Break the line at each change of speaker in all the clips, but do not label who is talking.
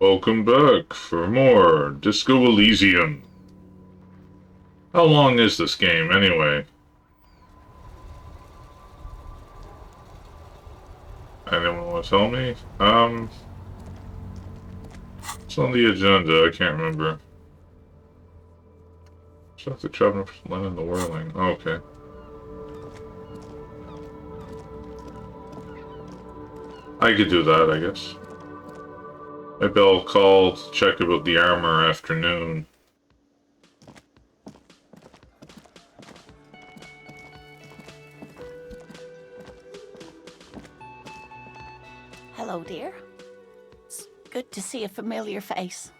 Welcome back for more Disco Elysium. How long is this game, anyway? Anyone want to tell me? It's on the agenda, I can't remember. Shut the chapter for Lena and the Whirling. Oh, okay. I could do that, I guess. Maybe I'll call to check about the armor afternoon.
Hello, dear. It's good to see a familiar face.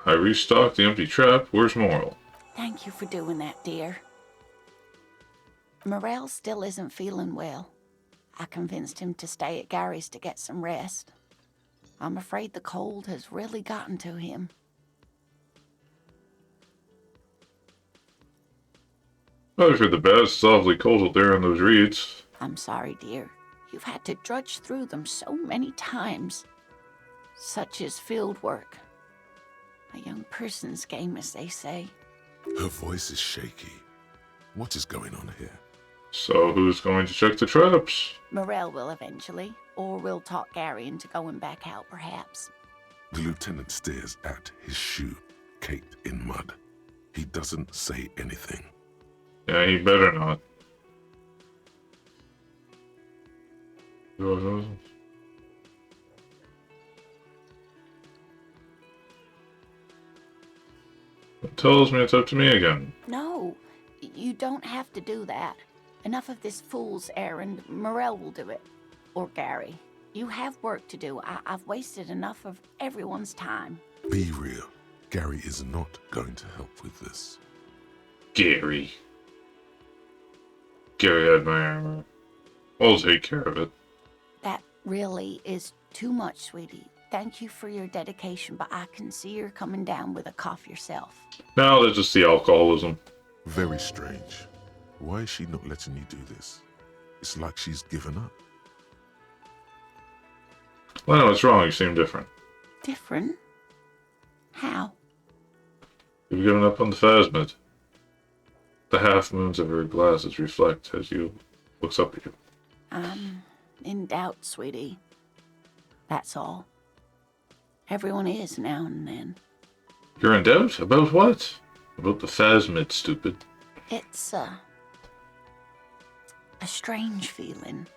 I restocked the empty trap. Where's Moral?
Thank you for doing that, dear. Morel still isn't feeling well. I convinced him to stay at Gary's to get some rest. I'm afraid the cold has really gotten to him.
Probably for the best. It's awfully cold out there in those reeds.
I'm sorry, dear. You've had to drudge through them so many times. Such is field work. A young person's game, as they say.
Her voice is shaky. What is going on here?
So who's going to check the traps?
Morel will eventually, or we'll talk Gary into going back out, perhaps.
The lieutenant stares at his shoe, caked in mud. He doesn't say anything.
Yeah, he better not. It tells me it's up to me again.
No, you don't have to do that. Enough of this fool's errand. Morel will do it. Or Gary. You have work to do. I've wasted enough of everyone's time.
Be real. Gary is not going to help with this.
Gary had my armor. I'll take care of it.
That really is too much, sweetie. Thank you for your dedication, but I can see you're coming down with a cough yourself.
No, that's just the alcoholism.
Very strange. Why is she not letting you do this? It's like she's given up.
Well, what's wrong? You seem different.
Different? How?
You've given up on the phasmid. The half moons of her glasses reflect as you looks up at you.
I'm in doubt, sweetie. That's all. Everyone is now and then.
You're in doubt? About what? About the phasmid, stupid.
It's a strange feeling.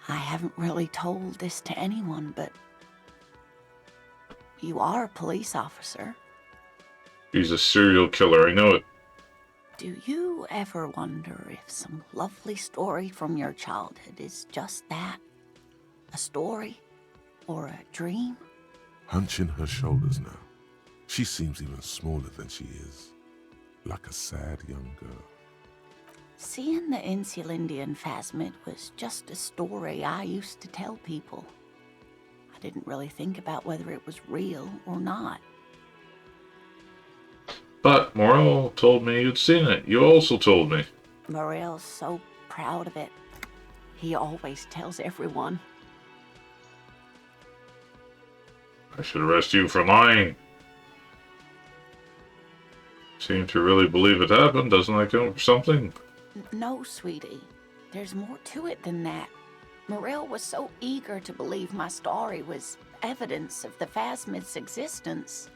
I haven't really told this to anyone, but you are a police officer.
He's a serial killer, I know it.
Do you ever wonder if some lovely story from your childhood is just that? A story? Or a dream?
Hunching her shoulders now. She seems even smaller than she is. Like a sad young girl.
Seeing the Insulindian phasmid was just a story I used to tell people. I didn't really think about whether it was real or not.
But Morel told me you'd seen it. You also told me.
Morel's so proud of it. He always tells everyone.
I should arrest you for lying. Seem to really believe it happened. Doesn't that count for something?
No, sweetie. There's more to it than that. Morel was so eager to believe my story was evidence of the phasmid's existence.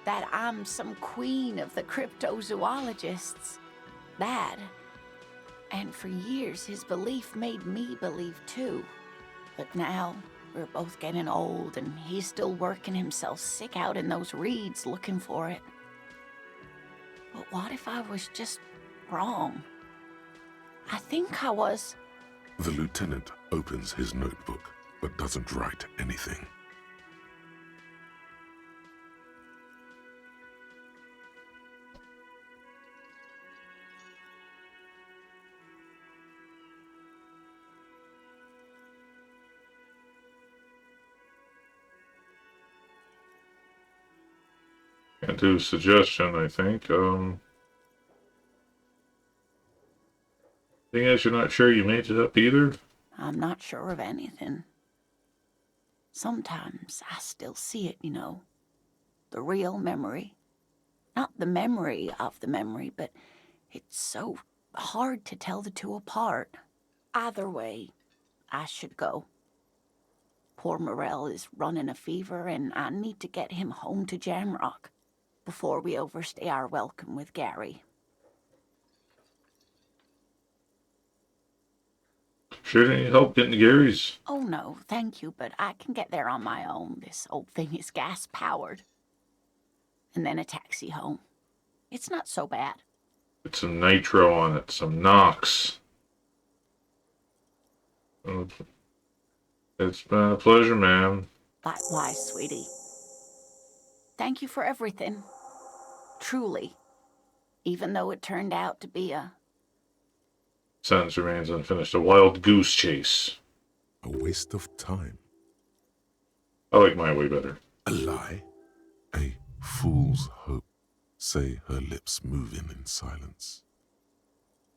That I'm some queen of the cryptozoologists. That. And for years, his belief made me believe too. But now, we're both getting old, and he's still working himself sick out in those reeds looking for it. But what if I was just wrong? I think I was.
The lieutenant opens his notebook, but doesn't write anything.
Can't do suggestion, I think. Thing is, you're not sure you made it up either?
I'm not sure of anything. Sometimes I still see it, you know. The real memory. Not the memory of the memory, but it's so hard to tell the two apart. Either way, I should go. Poor Morel is running a fever, and I need to get him home to Jamrock before we overstay our welcome with Gary.
Sure you need help getting to Gary's?
Oh no, thank you, but I can get there on my own. This old thing is gas-powered. And then a taxi home. It's not so bad.
Get some nitro on it, some Nox. It's been a pleasure, ma'am.
Likewise, sweetie. Thank you for everything. Truly. Even though it turned out to be a...
Sentence remains unfinished. A wild goose chase.
A waste of time.
I like my way better.
A lie. A fool's hope. Say her lips moving in silence.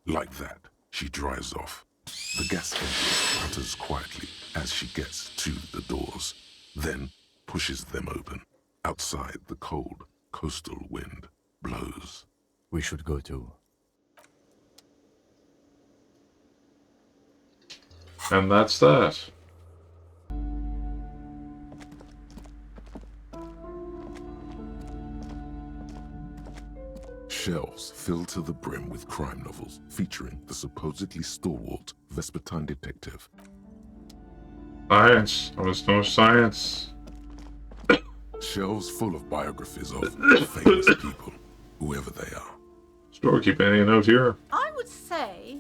Like that, she drives off. The gas engine putters quietly as she gets to the doors, then pushes them open. Outside, the cold, coastal wind blows.
We should go too.
And that's that.
Shelves filled to the brim with crime novels featuring the supposedly stalwart Vespertine detective.
Science. There was no science.
Shelves full of biographies of famous people, whoever they are.
Store, keep any note here.
I would say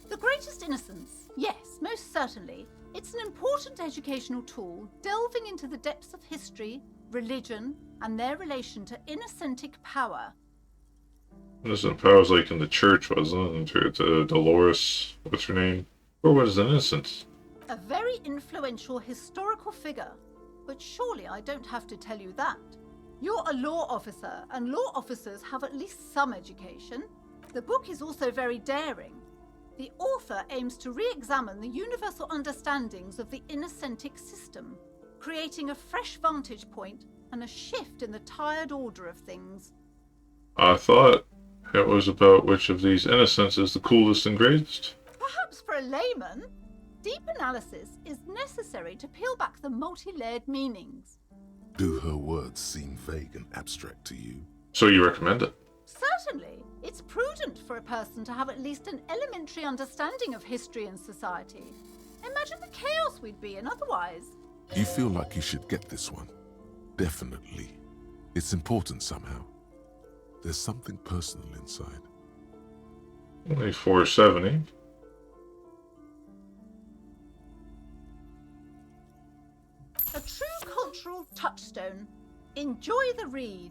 The Greatest Innocence. Yes, most certainly. It's an important educational tool delving into the depths of history, religion, and their relation to innocentic power.
Innocent powers like in the church, wasn't it? To Dolores, what's her name? Or what is innocence?
A very influential historical figure. But surely I don't have to tell you that. You're a law officer, and law officers have at least some education. The book is also very daring. The author aims to re-examine the universal understandings of the innocentic system, creating a fresh vantage point and a shift in the tired order of things.
I thought it was about which of these innocents is the coolest and greatest.
Perhaps for a layman, deep analysis is necessary to peel back the multi-layered meanings.
Do her words seem vague and abstract to you?
So you recommend it?
Certainly, it's prudent for a person to have at least an elementary understanding of history and society. Imagine the chaos we'd be in otherwise.
You feel like you should get this one? Definitely. It's important somehow. There's something personal inside.
Only $4.70.
A true cultural touchstone. Enjoy the read.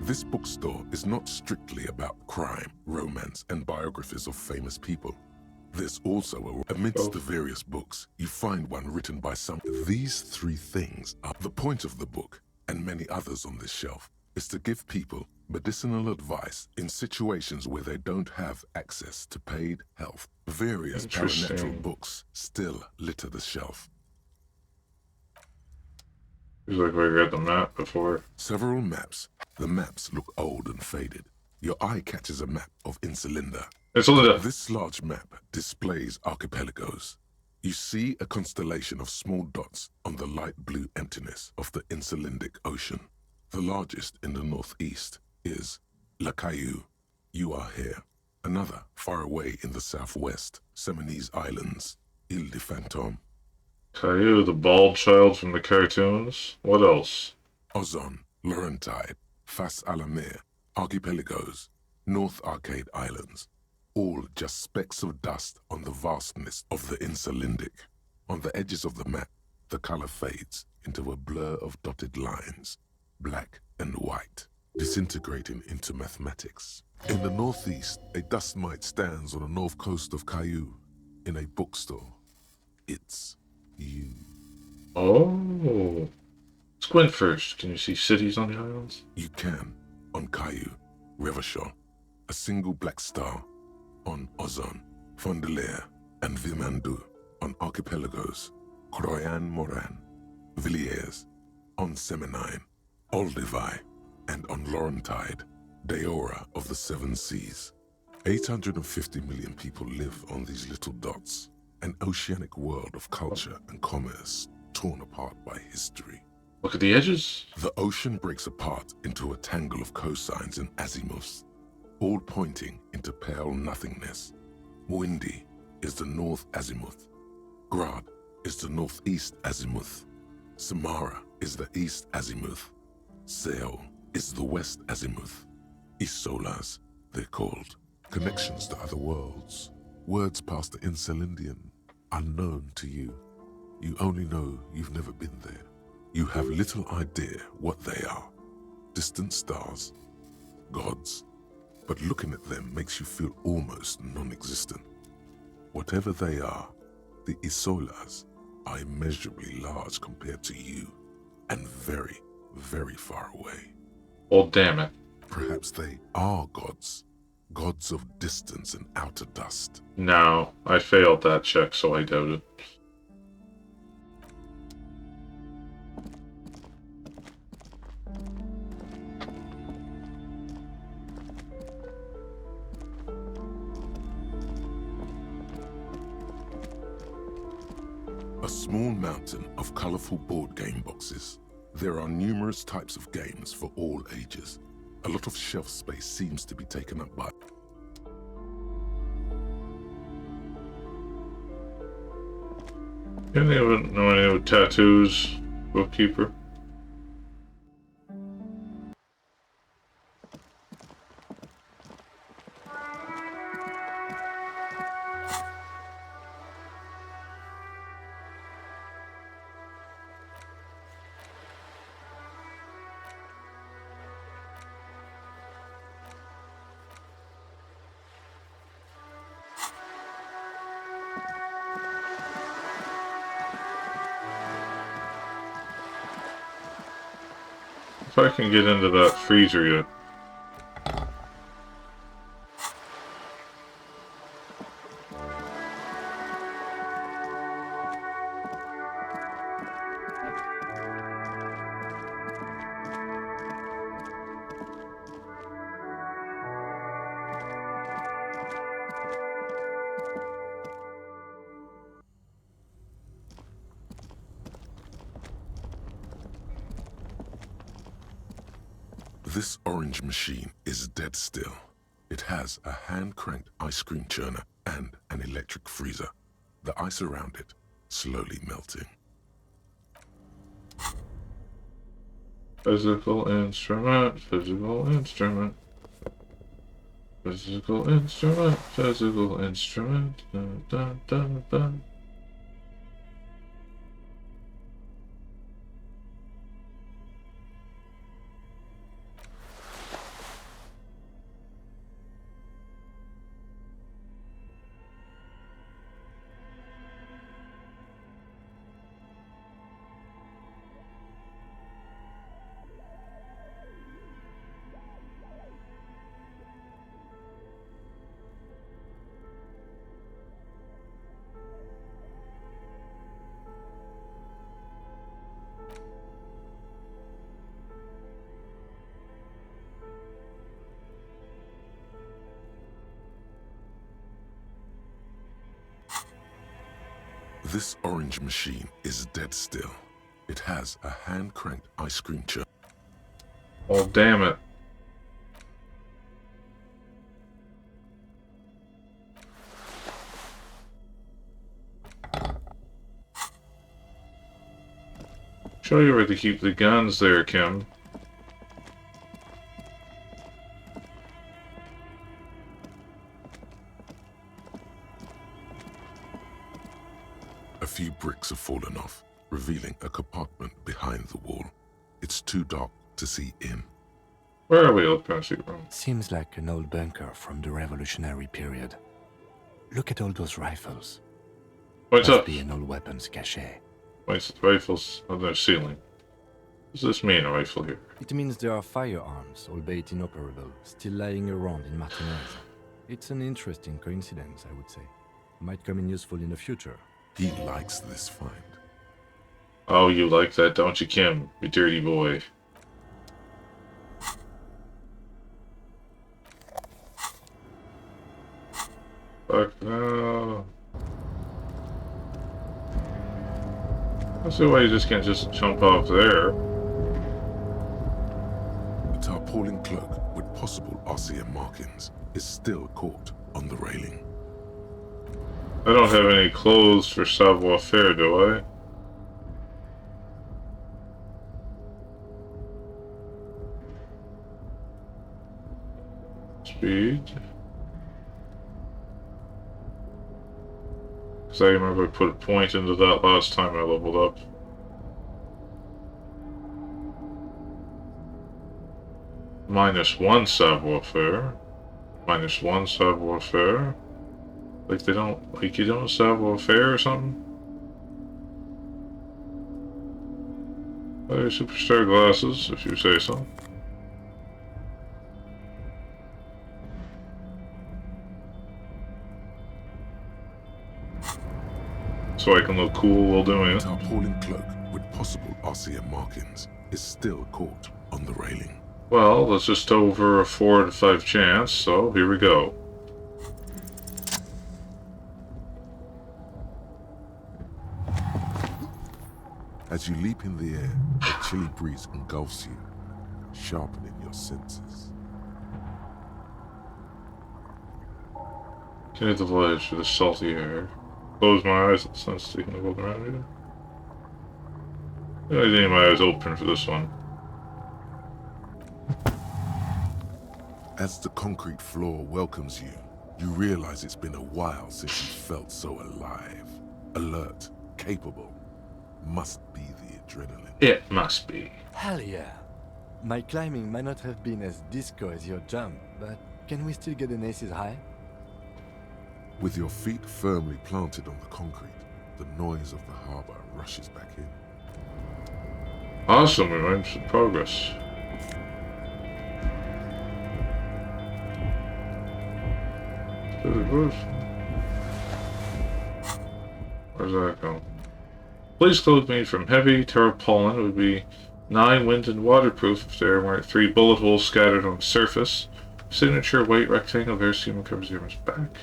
This bookstore is not strictly about crime, romance, and biographies of famous people. There's also, amidst the various books, you find one written by some. These three things are the point of the book, and many others on this shelf, is to give people medicinal advice in situations where they don't have access to paid health. Various paranatural books still litter the shelf.
Feels like we read the map before.
Several maps. The maps look old and faded. Your eye catches a map of Insulinda. This large map displays archipelagos. You see a constellation of small dots on the light blue emptiness of the Insulindic Ocean. The largest in the northeast is La Caillou. You are here. Another, far away in the southwest, Seminese Islands, Ile de Fantôme.
Caillou, the bald child from the cartoons. What else?
Ozon, Laurentide, Fas a la Mer, Archipelagos, North Arcade Islands. All just specks of dust on the vastness of the Insulindic. On the edges of the map, the color fades into a blur of dotted lines, black and white, disintegrating into mathematics. In the northeast, a dust mite stands on the north coast of Caillou, in a bookstore. It's you.
Oh. Squint first. Can you see cities on the islands?
You can. On Caillou, Revachol, a single black star. On Ozon, Fondelier, and Vimandu on archipelagos, Croyan Moran, Villiers, on Seminine, Olduvai, and on Laurentide, Deora of the Seven Seas. 850 million people live on these little dots, an oceanic world of culture and commerce torn apart by history.
Look at the edges.
The ocean breaks apart into a tangle of cosines and azimuths, all pointing into pale nothingness. Windy is the north azimuth. Grad is the northeast azimuth. Samara is the east azimuth. Seo is the west azimuth. Isolas, they're called. Connections to other worlds. Words past the Insulindian, unknown to you. You only know you've never been there. You have little idea what they are. Distant stars, gods. But looking at them makes you feel almost non-existent. Whatever they are, the Isolas are immeasurably large compared to you, and very, very far away.
Oh, damn it.
Perhaps they are gods. Gods of distance and outer dust.
No, I failed that check, so I doubt it.
A small mountain of colorful board game boxes. There are numerous types of games for all ages. A lot of shelf space seems to be taken up by...
You don't even know any of tattoos, bookkeeper? If I can get into that freezer yet.
This orange machine is dead still. It has a hand-cranked ice cream churner and an electric freezer. The ice around it slowly melting.
Physical instrument, physical instrument. Physical instrument, physical instrument. Dun, dun, dun, dun.
This orange machine is dead still. It has a hand-cranked ice cream churner.
Oh, damn it. Show you where to keep the guns there, Kim.
A few bricks have fallen off, revealing a compartment behind the wall. It's too dark to see in.
Where are we? Let's go see room.
Seems like an old bunker from the revolutionary period. Look at all those rifles.
What's
Must
up?
be an old weapons cache.
What's the rifles on their ceiling? Does this mean a rifle here?
It means there are firearms, albeit inoperable, still lying around in Martinez. It's an interesting coincidence, I would say. Might come in useful in the future.
He likes this find.
Oh, you like that, don't you, Kim? You dirty boy. Fuck no. I see why you just can't just jump off there.
The tarpaulin cloak with possible RCM markings is still caught on the railing.
I don't have any clothes for savoir-faire, do I? Speed. Because I remember I put a point into that last time I leveled up. -1 savoir-faire. -1 savoir-faire. Like they don't, like you don't savoir-faire or something? Oh, superstar glasses, if you say so. So I can look cool while doing it.
Tarpaulin cloak with possible RCM markings is still caught on the railing.
Well, that's just over a 4 to 5 chance, so here we go.
As you leap in the air, a chilly breeze engulfs you, sharpening your senses.
Can hit the ledge with the salty air. Close my eyes, it's not sticking the world around me. I need my eyes open for this one.
As the concrete floor welcomes you, you realize it's been a while since you felt so alive, alert, capable. Must be the adrenaline.
It must be.
Hell yeah. My climbing might not have been as disco as your jump, but can we still get an ace's high?
With your feet firmly planted on the concrete, the noise of the harbor rushes back in.
Awesome, we made some progress. Where's that go? Please clothe me from heavy tarpaulin. It would be 9 wind and waterproof if there weren't 3 bullet holes scattered on the surface. Signature white rectangle of Elysium covers the armor's back.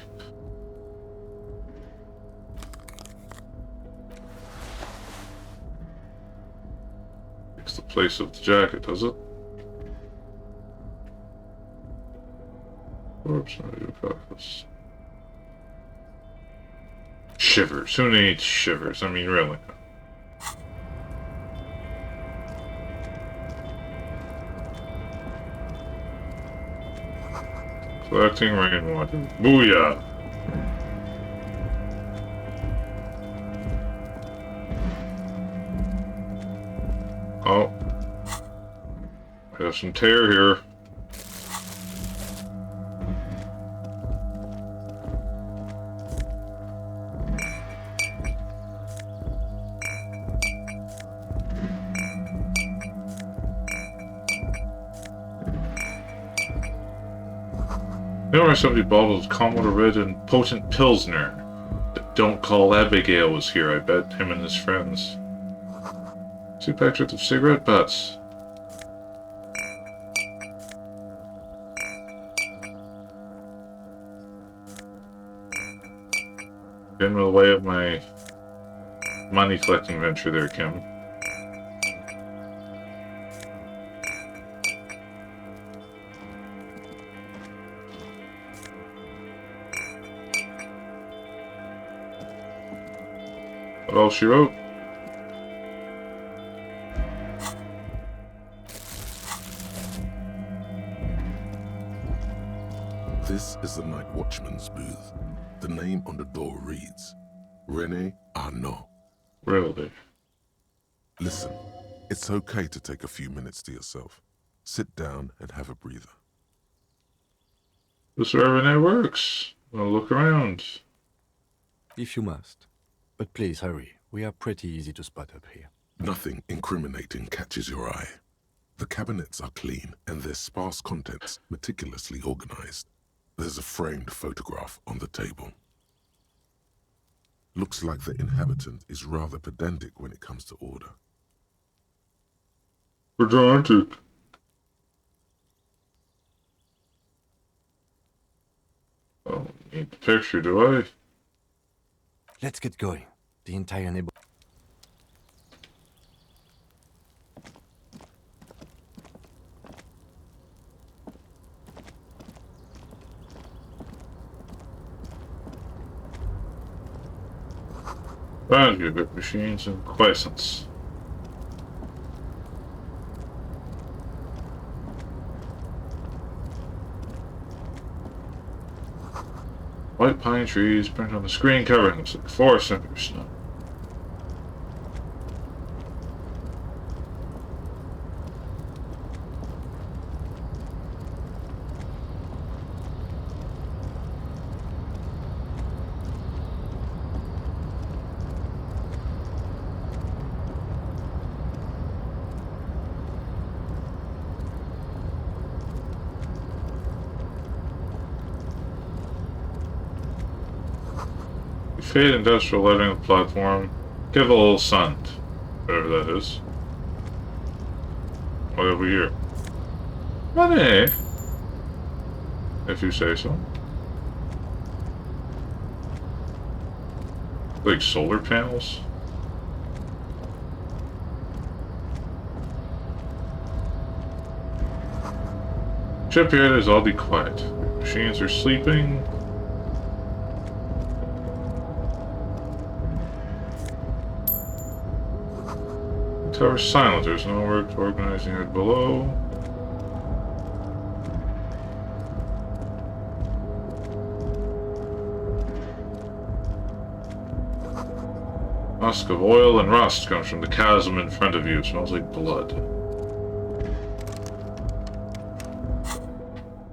Takes the place of the jacket, does it? Oops, I do this. Shivers. Who needs shivers? I mean, really. Collecting rainwater. Booyah! Oh. I have some tear here. There are 70 bottles of Commodore Red and potent Pilsner. Don't call Abigail was here, I bet. Him and his friends. 2 packs worth of cigarette butts. Get in the way of my money collecting venture there, Kim. What all she wrote?
This is the night watchman's booth. The name on the door reads, René Arnaud.
Really?
Listen, it's okay to take a few minutes to yourself. Sit down and have a breather.
This is where Renee works. I'll look around.
If you must. But please hurry. We are pretty easy to spot up here.
Nothing incriminating catches your eye. The cabinets are clean and their sparse contents meticulously organized. There's a framed photograph on the table. Looks like the inhabitant is rather pedantic when it comes to order.
Pedantic. I don't need the picture, do I?
Let's get going. The entire neighborhood.
Value bit machines and quiescence. White pine trees print on the screen covering looks like forest under snow. Fade industrial lighting of the platform. Give it a little sun. Whatever that is. What over here? Money! If you say so. Like solar panels? Shipyard is all be quiet. Machines are sleeping. Tower silent. There's no work organizing it below. Musk of oil and rust comes from the chasm in front of you. It smells like blood.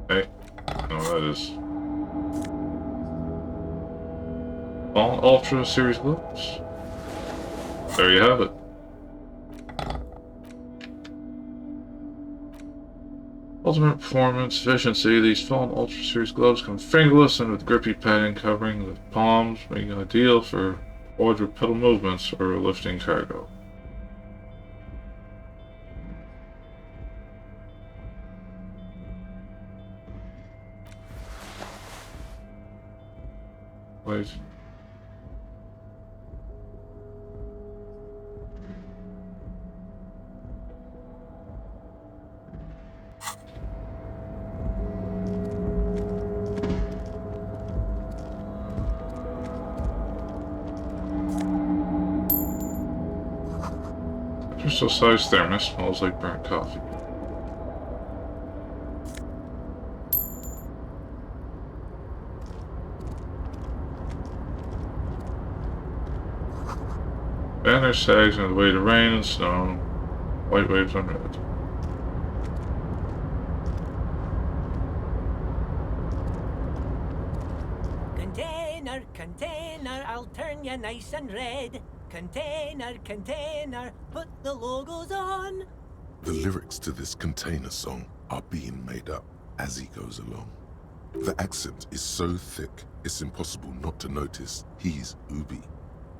Hey, no, that is. All Ultra Series gloves. There you have it. Ultimate performance, efficiency. These foam Ultra Series gloves come fingerless and with grippy padding covering the palms, making it ideal for quadrupedal movements or lifting cargo. Wait. Crystal-sized thermos smells like burnt coffee. Banner sags on the way to rain and snow. White waves on red.
Container, container, I'll turn you nice and red. Container, container, put the logos on.
The lyrics to this container song are being made up as he goes along. The accent is so thick, it's impossible not to notice he's Ubi,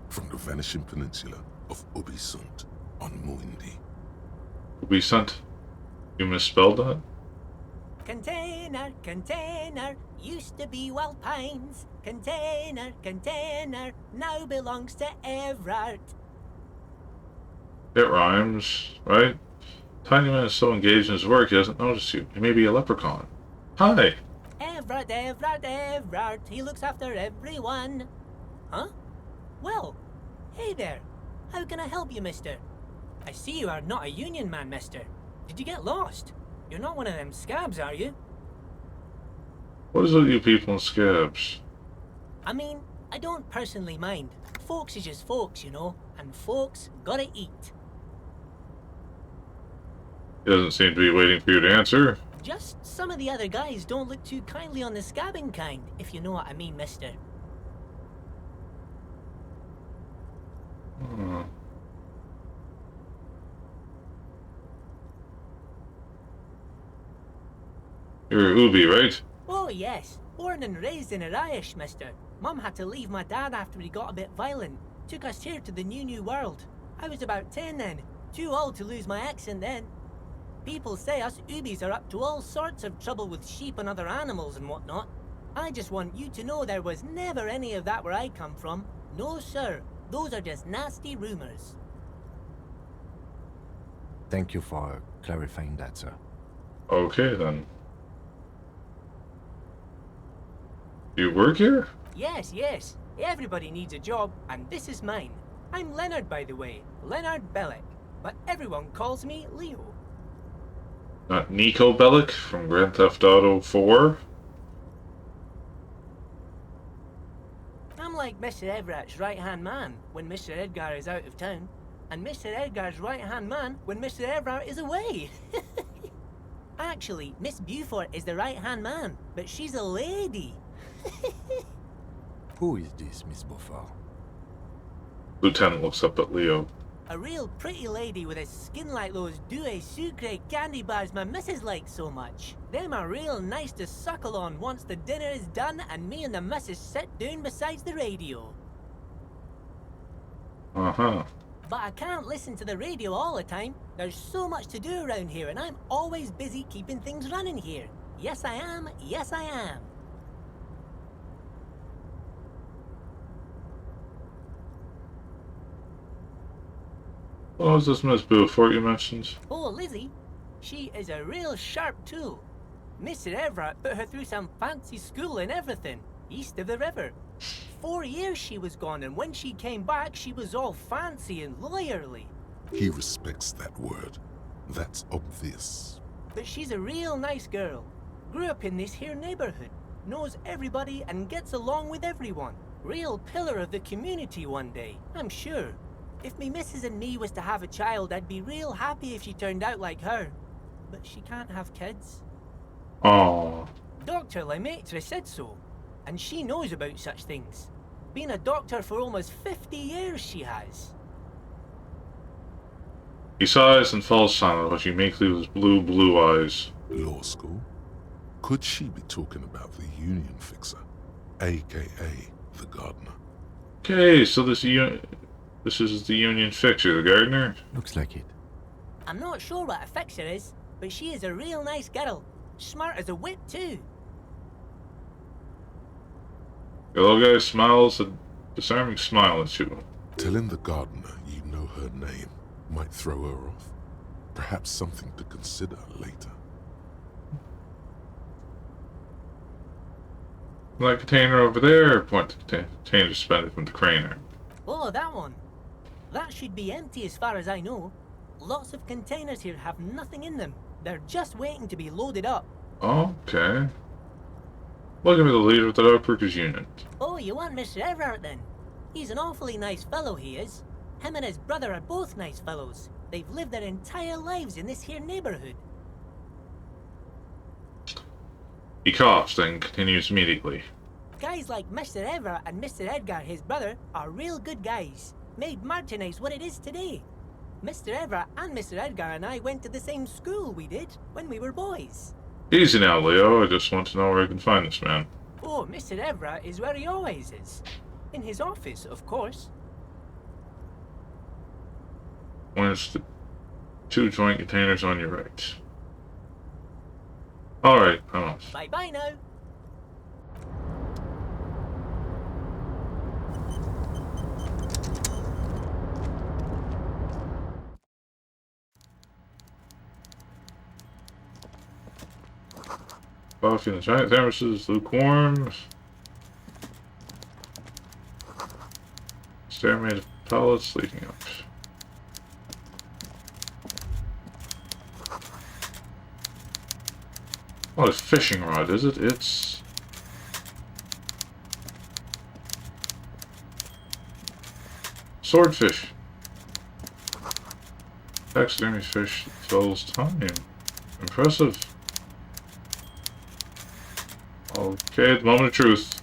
from the vanishing peninsula of Ubisunt on Muindi.
Ubisunt? You misspelled that?
Container, container, used to be Wild Pines. Container, container, now belongs to Evrart.
It rhymes, right? Tiny Man is so engaged in his work he doesn't notice you. He may be a leprechaun. Hi!
Evrart, Evrart, Evrart, he looks after everyone. Huh? Well, hey there. How can I help you, mister? I see you are not a union man, mister. Did you get lost? You're not one of them scabs, are you?
What is with you people in scabs?
I mean, I don't personally mind. Folks is just folks, you know, and folks gotta eat.
He doesn't seem to be waiting for you to answer.
Just some of the other guys don't look too kindly on the scabbing kind, if you know what I mean, mister.
Hmm. You're Ubi, right?
Oh yes, born and raised in Arish, mister. Mum had to leave my dad after he got a bit violent. Took us here to the new world. I was about 10 then. Too old to lose my accent then. People say us Ubies are up to all sorts of trouble with sheep and other animals and whatnot. I just want you to know there was never any of that where I come from. No, sir. Those are just nasty rumors.
Thank you for clarifying that, sir.
Okay, then. You work here?
Yes, yes. Everybody needs a job, and this is mine. I'm Leonard, by the way. Leonard Bellic. But everyone calls me Leo.
Not Nico Bellic from Grand Theft Auto 4?
I'm like Mr. Everart's right-hand man when Mr. Edgar is out of town, and Mr. Edgar's right-hand man when Mr. Evrart is away. Actually, Miss Beaufort is the right-hand man, but she's a lady.
Who is this, Miss Beaufort?
Lieutenant looks up at Leo.
A real pretty lady with a skin like those Douai Sucre candy bars my missus likes so much. Them are real nice to suckle on once the dinner is done and me and the missus sit down beside the radio.
Uh-huh.
But I can't listen to the radio all the time. There's so much to do around here and I'm always busy keeping things running here. Yes I am, yes I am.
What was this Miss Beaufort you mentioned?
Oh, Lizzie, she is a real sharp tool. Mr. Evrart put her through some fancy school and everything, east of the river. 4 years she was gone, and when she came back, she was all fancy and lawyerly.
He respects that word. That's obvious.
But she's a real nice girl. Grew up in this here neighborhood, knows everybody and gets along with everyone. Real pillar of the community one day, I'm sure. If me missus and me was to have a child, I'd be real happy if she turned out like her. But she can't have kids.
Aww.
Dr. Lemaitre said so, and she knows about such things. Been a doctor for almost 50 years she has.
He sighs and falls silent while she meekly with his blue eyes.
Law school? Could she be talking about the union fixer, aka the gardener?
Okay, so this is the union fixer, the gardener?
Looks like it.
I'm not sure what a fixer is, but she is a real nice girl. Smart as a whip too.
The little guy smiles a disarming smile at you.
Telling the gardener you know her name might throw her off. Perhaps something to consider later.
That container over there, point to the container suspended from the crane arm.
Oh, that one. That should be empty as far as I know. Lots of containers here have nothing in them. They're just waiting to be loaded up.
Okay. Welcome to the leader of the Outworkers Unit.
Oh, you want Mr. Evrart then? He's an awfully nice fellow, he is. Him and his brother are both nice fellows. They've lived their entire lives in this here neighborhood.
He coughs, then continues immediately.
Guys like Mr. Evrart and Mr. Edgar, his brother, are real good guys. Made Martinize what it is today. Mr. Evrart and Mr. Edgar and I went to the same school we did when we were boys.
Easy now, Leo. I just want to know where I can find this man.
Oh, Mr. Evrart is where he always is. In his office, of course.
Where's the 2 joint containers on your right? Alright, I'm off.
Bye-bye now.
Coffee in the giant thermoses, lukewarm. Stair made of pellets leaking up. Not a fishing rod, is it? It's... swordfish. Taxidermy fish fills time. Impressive. Okay, the moment of truth.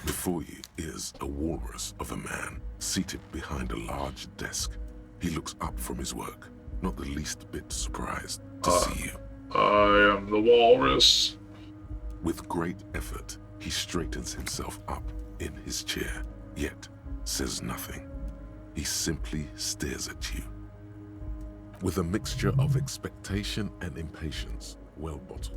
Before you is a walrus of a man seated behind a large desk. He looks up from his work, not the least bit surprised to see you.
I am the walrus.
With great effort, He straightens himself up in his chair, yet says nothing. He simply stares at you. With a mixture of expectation and impatience, well bottled.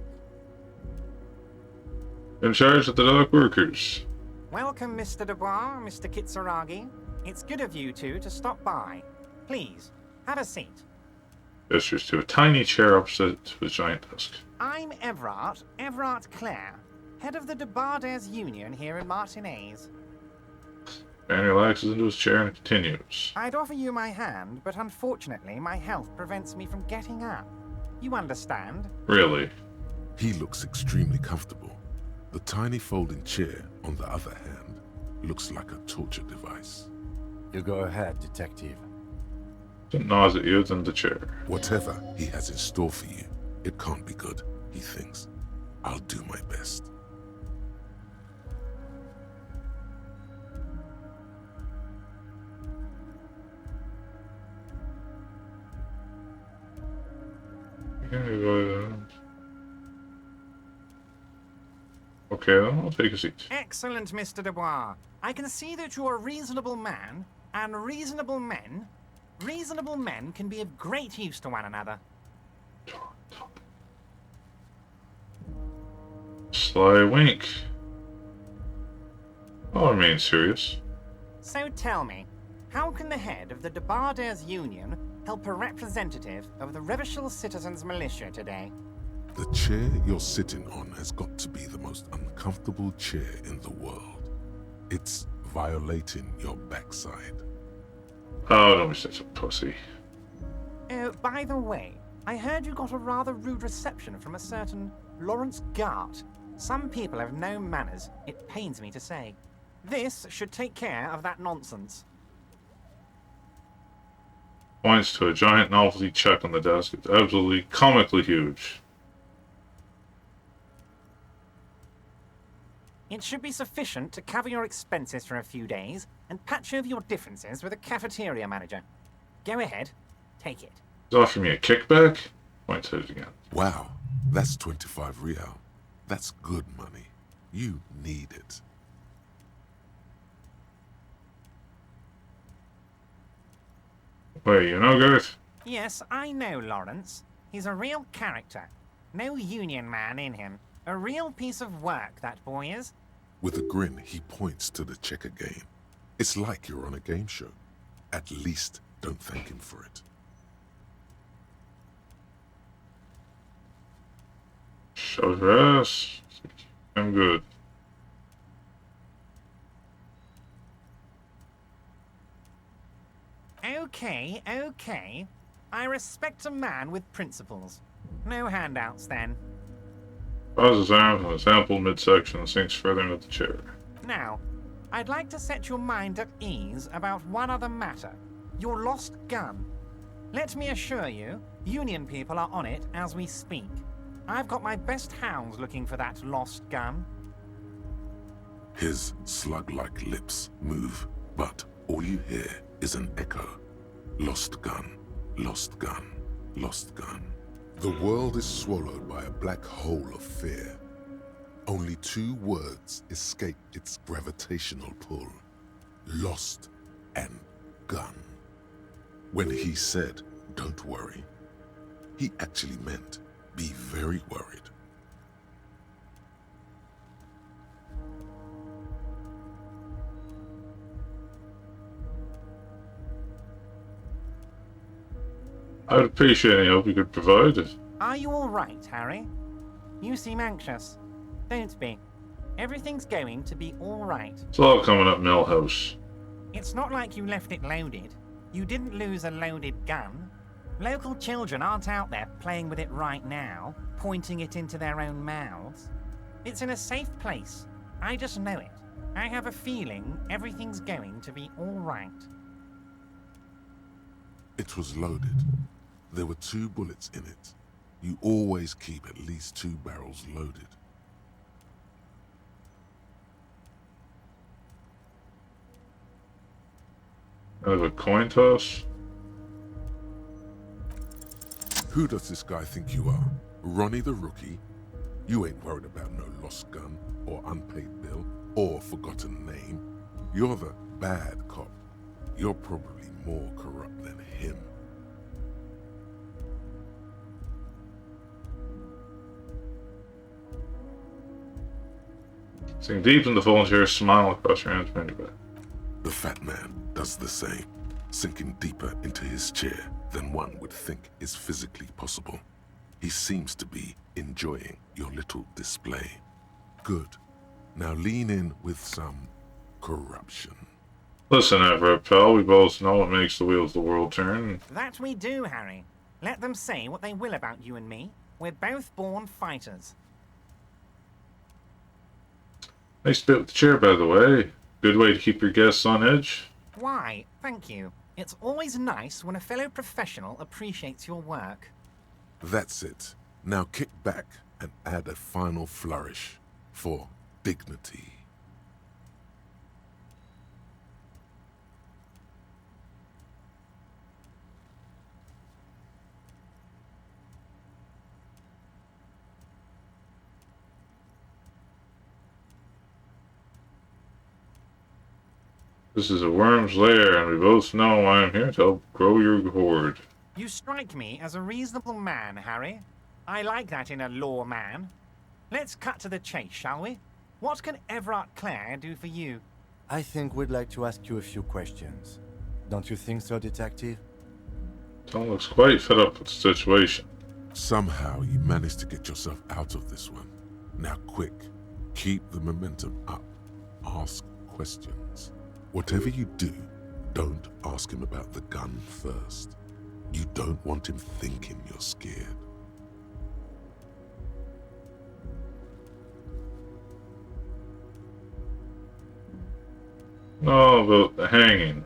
In charge of the dock workers.
Welcome, Mr. Dubois, Mr. Kitsuragi. It's good of you two to stop by. Please, have a seat.
Gestures to a tiny chair opposite the giant desk.
I'm Evrart Claire, head of the Debarders Union here in Martinez.
Man relaxes into his chair and continues.
I'd offer you my hand, but unfortunately my health prevents me from getting up. You understand?
Really?
He looks extremely comfortable. The tiny folding chair, on the other hand, looks like a torture device.
You go ahead, detective.
Nods at you, then the chair.
Whatever he has in store for you, it can't be good, he thinks. I'll do my best.
Okay, then I'll take a seat.
Excellent, Mr. Dubois. I can see that you're a reasonable man, and reasonable men can be of great use to one another.
Sly wink. I'll remain serious.
So tell me, how can the head of the Debarders Union help a representative of the Revachol Citizens Militia today?
The chair you're sitting on has got to be the most uncomfortable chair in the world. It's violating your backside.
Oh, don't be such a pussy.
Oh, by the way, I heard you got a rather rude reception from a certain Lawrence Gart. Some people have no manners, it pains me to say. This should take care of that nonsense.
Points to a giant novelty check on the desk. It's absolutely comically huge.
It should be sufficient to cover your expenses for a few days and patch over your differences with a cafeteria manager. Go ahead, take it.
He's offering me a kickback? Points at it again.
Wow, that's 25 real. That's good money. You need it.
Wait, you know, Garth?
Yes, I know Lawrence. He's a real character. No union man in him. A real piece of work, that boy is.
With a grin, he points to the checker game. It's like you're on a game show. At least, don't thank him for it.
Show your ass. I'm good.
Okay. I respect a man with principles. No handouts, then.
Crosses his arms on his ample midsection and sinks further into the chair.
Now, I'd like to set your mind at ease about one other matter. Your lost gun. Let me assure you, Union people are on it as we speak. I've got my best hounds looking for that lost gun.
His slug-like lips move, but all you hear is an echo. Lost gun, lost gun, lost gun. The world is swallowed by a black hole of fear. Only two words escape its gravitational pull. Lost and gun. When he said, "Don't worry," he actually meant, be very worried.
I'd appreciate any help you could provide.
Are you all right, Harry? You seem anxious. Don't be. Everything's going to be all right.
It's all coming up Millhouse.
It's not like you left it loaded. You didn't lose a loaded gun. Local children aren't out there playing with it right now, pointing it into their own mouths. It's in a safe place. I just know it. I have a feeling everything's going to be all right.
It was loaded. There were 2 bullets in it. You always keep at least 2 barrels loaded.
Another coin toss?
Who does this guy think you are? Ronnie the Rookie? You ain't worried about no lost gun, or unpaid bill, or forgotten name. You're the bad cop. You're probably more corrupt than him.
Sink deep in the volunteer, smile across your hands, anyway.
The fat man does the same, sinking deeper into his chair than one would think is physically possible. He seems to be enjoying your little display. Good. Now lean in with some corruption.
Listen, Evrart, pal, we both know what makes the wheels of the world turn.
That we do, Harry. Let them say what they will about you and me. We're both born fighters.
Nice bit with the chair, by the way. Good way to keep your guests on edge.
Why, thank you. It's always nice when a fellow professional appreciates your work.
That's it. Now kick back and add a final flourish for dignity.
This is a worm's lair, and we both know I am here to help grow your hoard.
You strike me as a reasonable man, Harry. I like that in a law man. Let's cut to the chase, shall we? What can Evrart Claire do for you?
I think we'd like to ask you a few questions. Don't you think so, Detective?
Tom looks quite fed up with the situation.
Somehow you managed to get yourself out of this one. Now quick, keep the momentum up. Ask questions. Whatever you do, don't ask him about the gun first. You don't want him thinking you're scared.
Oh, about the hanging.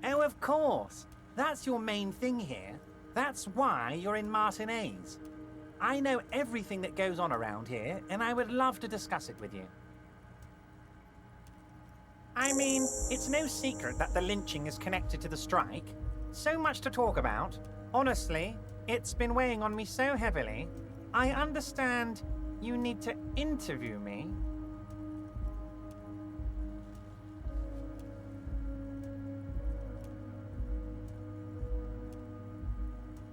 Oh, of course. That's your main thing here. That's why you're in Martinez. I know everything that goes on around here, and I would love to discuss it with you. I mean, it's no secret that the lynching is connected to the strike. So much to talk about. Honestly, it's been weighing on me so heavily. I understand you need to interview me.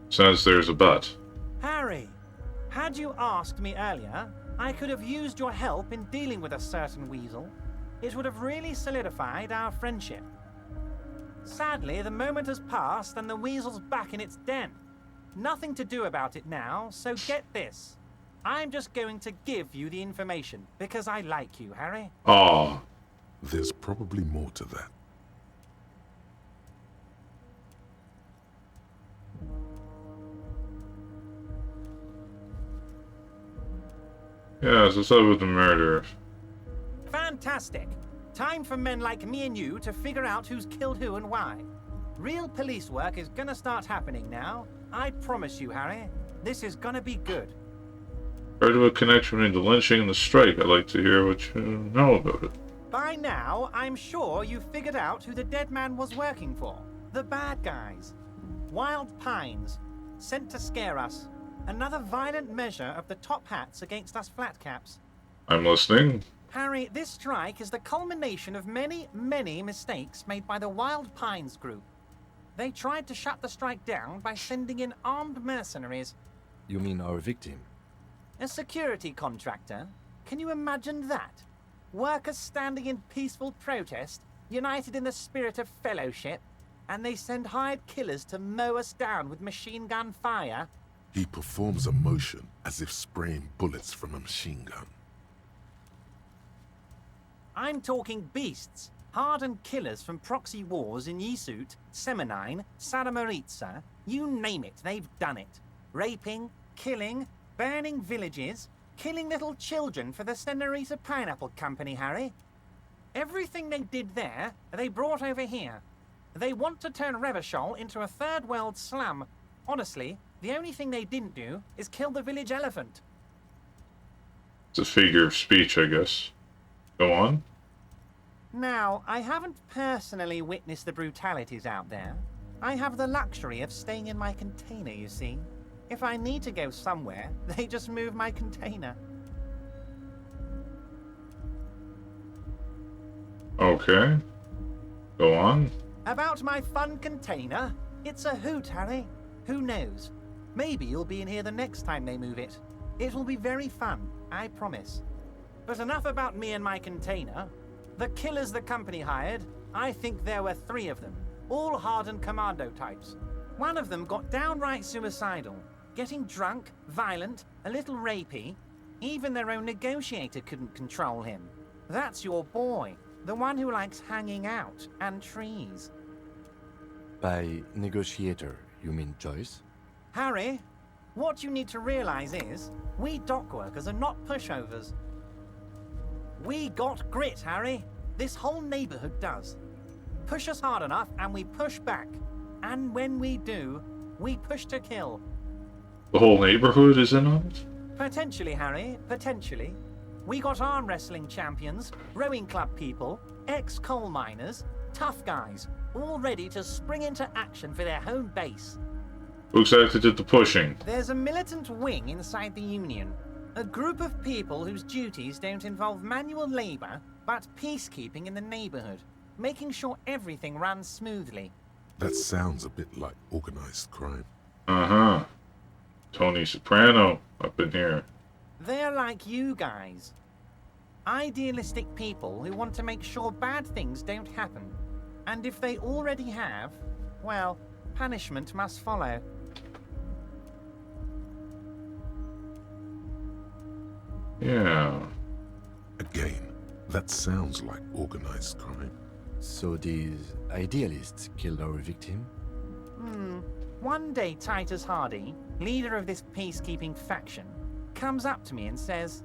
Says there's a but.
Harry, had you asked me earlier, I could have used your help in dealing with a certain weasel. It would have really solidified our friendship. Sadly, the moment has passed and the weasel's back in its den. Nothing to do about it now, so get this. I'm just going to give you the information, because I like you, Harry.
Aw.
There's probably more to that.
Yeah, so it's up with the murder.
Fantastic. Time for men like me and you to figure out who's killed who and why. Real police work is gonna start happening now. I promise you, Harry. This is gonna be good.
Heard of a connection between the lynching and the strike. I'd like to hear what you know about it.
By now, I'm sure you've figured out who the dead man was working for. The bad guys. Wild Pines. Sent to scare us. Another violent measure of the top hats against us flatcaps.
I'm listening.
Harry, this strike is the culmination of many, many mistakes made by the Wild Pines group. They tried to shut the strike down by sending in armed mercenaries.
You mean our victim?
A security contractor? Can you imagine that? Workers standing in peaceful protest, united in the spirit of fellowship, and they send hired killers to mow us down with machine gun fire?
He performs a motion as if spraying bullets from a machine gun.
I'm talking beasts, hardened killers from proxy wars in Yisut, Semenine, Saramaritsa, you name it, they've done it. Raping, killing, burning villages, killing little children for the Senorita Pineapple Company, Harry. Everything they did there, they brought over here. They want to turn Revachol into a third world slum. Honestly, the only thing they didn't do is kill the village elephant.
It's a figure of speech, I guess. Go on.
Now, I haven't personally witnessed the brutalities out there, I have the luxury of staying in my container, you see. If I need to go somewhere, they just move my container.
Okay. Go on.
About my fun container? It's a hoot, Harry. Who knows? Maybe you'll be in here the next time they move it. It will be very fun, I promise. But enough about me and my container. The killers the company hired, I think there were 3 of them, all hardened commando types. One of them got downright suicidal, getting drunk, violent, a little rapey. Even their own negotiator couldn't control him. That's your boy, the one who likes hanging out and trees.
By negotiator, you mean Joyce?
Harry, what you need to realize is, we dock workers are not pushovers. We got grit, Harry. This whole neighborhood does. Push us hard enough and we push back. And when we do, we push to kill.
The whole neighborhood is in on it?
Potentially, Harry, potentially. We got arm wrestling champions, rowing club people, ex-coal miners, tough guys, all ready to spring into action for their home base.
Who exactly did the pushing?
There's a militant wing inside the Union. A group of people whose duties don't involve manual labor, but peacekeeping in the neighborhood, making sure everything runs smoothly.
That sounds a bit like organized crime.
Uh-huh. Tony Soprano up in here.
They're like you guys. Idealistic people who want to make sure bad things don't happen. And if they already have, well, punishment must follow.
Yeah.
Again, that sounds like organized crime.
So these idealists killed our victim?
One day Titus Hardy, leader of this peacekeeping faction, comes up to me and says,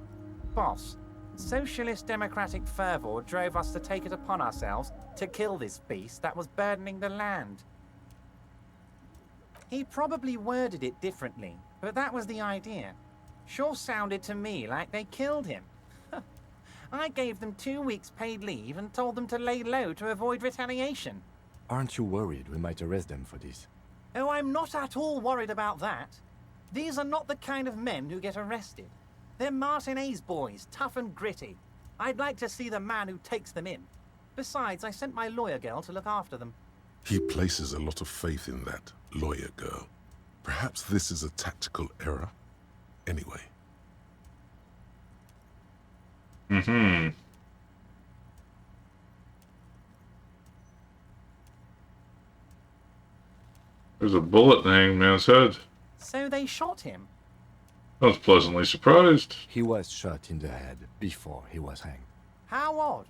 "Boss, socialist democratic fervor drove us to take it upon ourselves to kill this beast that was burdening the land." He probably worded it differently, but that was the idea. Sure sounded to me like they killed him. I gave them 2 weeks paid leave and told them to lay low to avoid retaliation.
Aren't you worried we might arrest them for this?
Oh, I'm not at all worried about that. These are not the kind of men who get arrested. They're Martinez boys, tough and gritty. I'd like to see the man who takes them in. Besides, I sent my lawyer girl to look after them.
He places a lot of faith in that lawyer girl. Perhaps this is a tactical error. Anyway.
There's a bullet in the hangman's head.
So they shot him.
I was pleasantly surprised.
He was shot in the head before he was hanged.
How odd.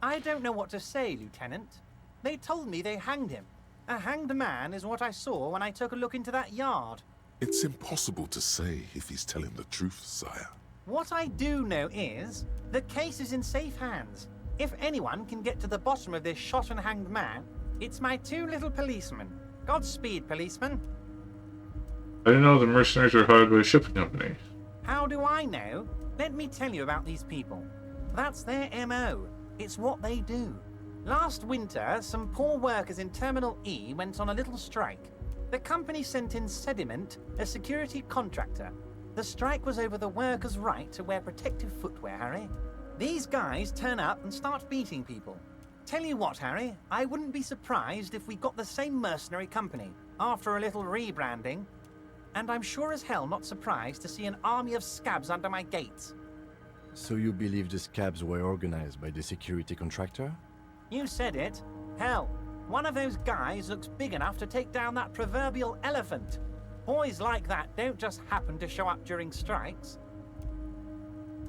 I don't know what to say, Lieutenant. They told me they hanged him. A hanged man is what I saw when I took a look into that yard.
It's impossible to say if he's telling the truth, sire.
What I do know is, the case is in safe hands. If anyone can get to the bottom of this shot and hanged man, it's my 2 little policemen. Godspeed, policeman.
I didn't know the mercenaries were hired by a shipping company.
How do I know? Let me tell you about these people. That's their MO. It's what they do. Last winter, some poor workers in Terminal E went on a little strike. The company sent in Sediment, a security contractor. The strike was over the workers' right to wear protective footwear, Harry. These guys turn up and start beating people. Tell you what, Harry, I wouldn't be surprised if we got the same mercenary company after a little rebranding. And I'm sure as hell not surprised to see an army of scabs under my gates.
So you believe the scabs were organized by the security contractor?
You said it. Hell, one of those guys looks big enough to take down that proverbial elephant. Boys like that don't just happen to show up during strikes.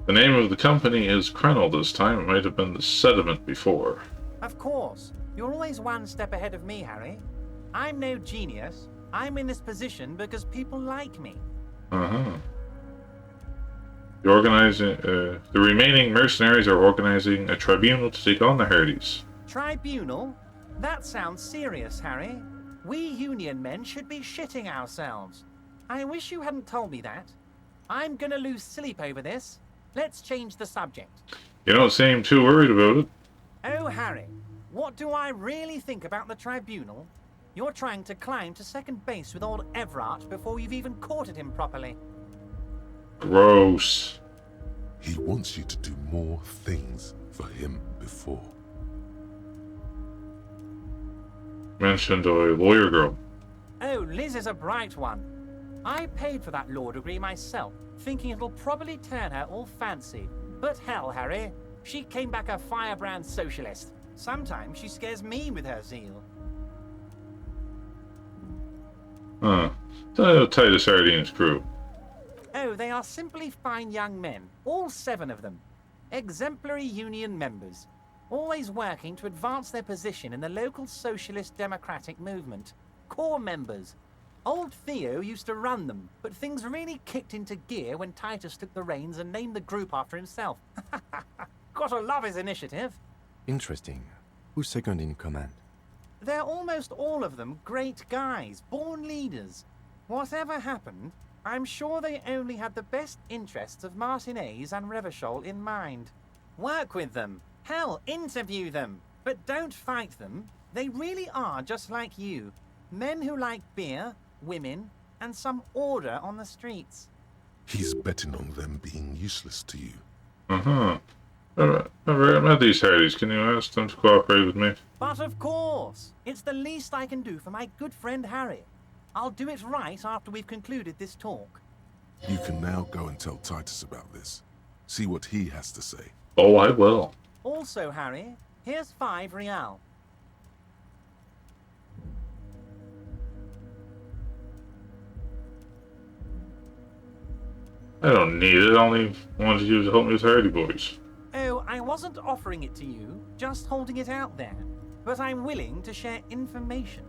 The name of the company is Krenel this time. It might have been the Sediment before.
Of course. You're always one step ahead of me, Harry. I'm no genius. I'm in this position because people like me.
The remaining mercenaries are organizing a tribunal to take on the Hardys.
Tribunal? That sounds serious, Harry. We Union men should be shitting ourselves. I wish you hadn't told me that. I'm gonna lose sleep over this. Let's change the subject.
You don't seem too worried about it.
Oh, Harry, what do I really think about the tribunal? You're trying to climb to second base with old Evrart before you've even courted him properly.
Gross.
He wants you to do more things for him before.
Mentioned a lawyer girl.
Oh, Liz is a bright one. I paid for that law degree myself, thinking it'll probably turn her all fancy. But hell, Harry, she came back a firebrand socialist. Sometimes she scares me with her zeal.
Huh. So Titus Sardines crew.
Oh, they are simply fine young men, all 7 of them. Exemplary union members, always working to advance their position in the local socialist democratic movement. Core members. Old Theo used to run them, but things really kicked into gear when Titus took the reins and named the group after himself. Gotta love his initiative.
Interesting. Who's second in command?
They're almost all of them great guys, born leaders. Whatever happened, I'm sure they only had the best interests of Martinez and Revachol in mind. Work with them. Hell, interview them. But don't fight them. They really are just like you. Men who like beer, women, and some order on the streets.
He's betting on them being useless to you.
Uh-huh. I've met these Hardys. Can you ask them to cooperate with me?
But of course, it's the least I can do for my good friend Harry. I'll do it right after we've concluded this talk.
You can now go and tell Titus about this. See what he has to say.
Oh, I will.
Also, Harry, here's 5 real.
I don't need it. I only wanted you to help me with Hardy Boys.
Oh, I wasn't offering it to you, just holding it out there. But I'm willing to share information.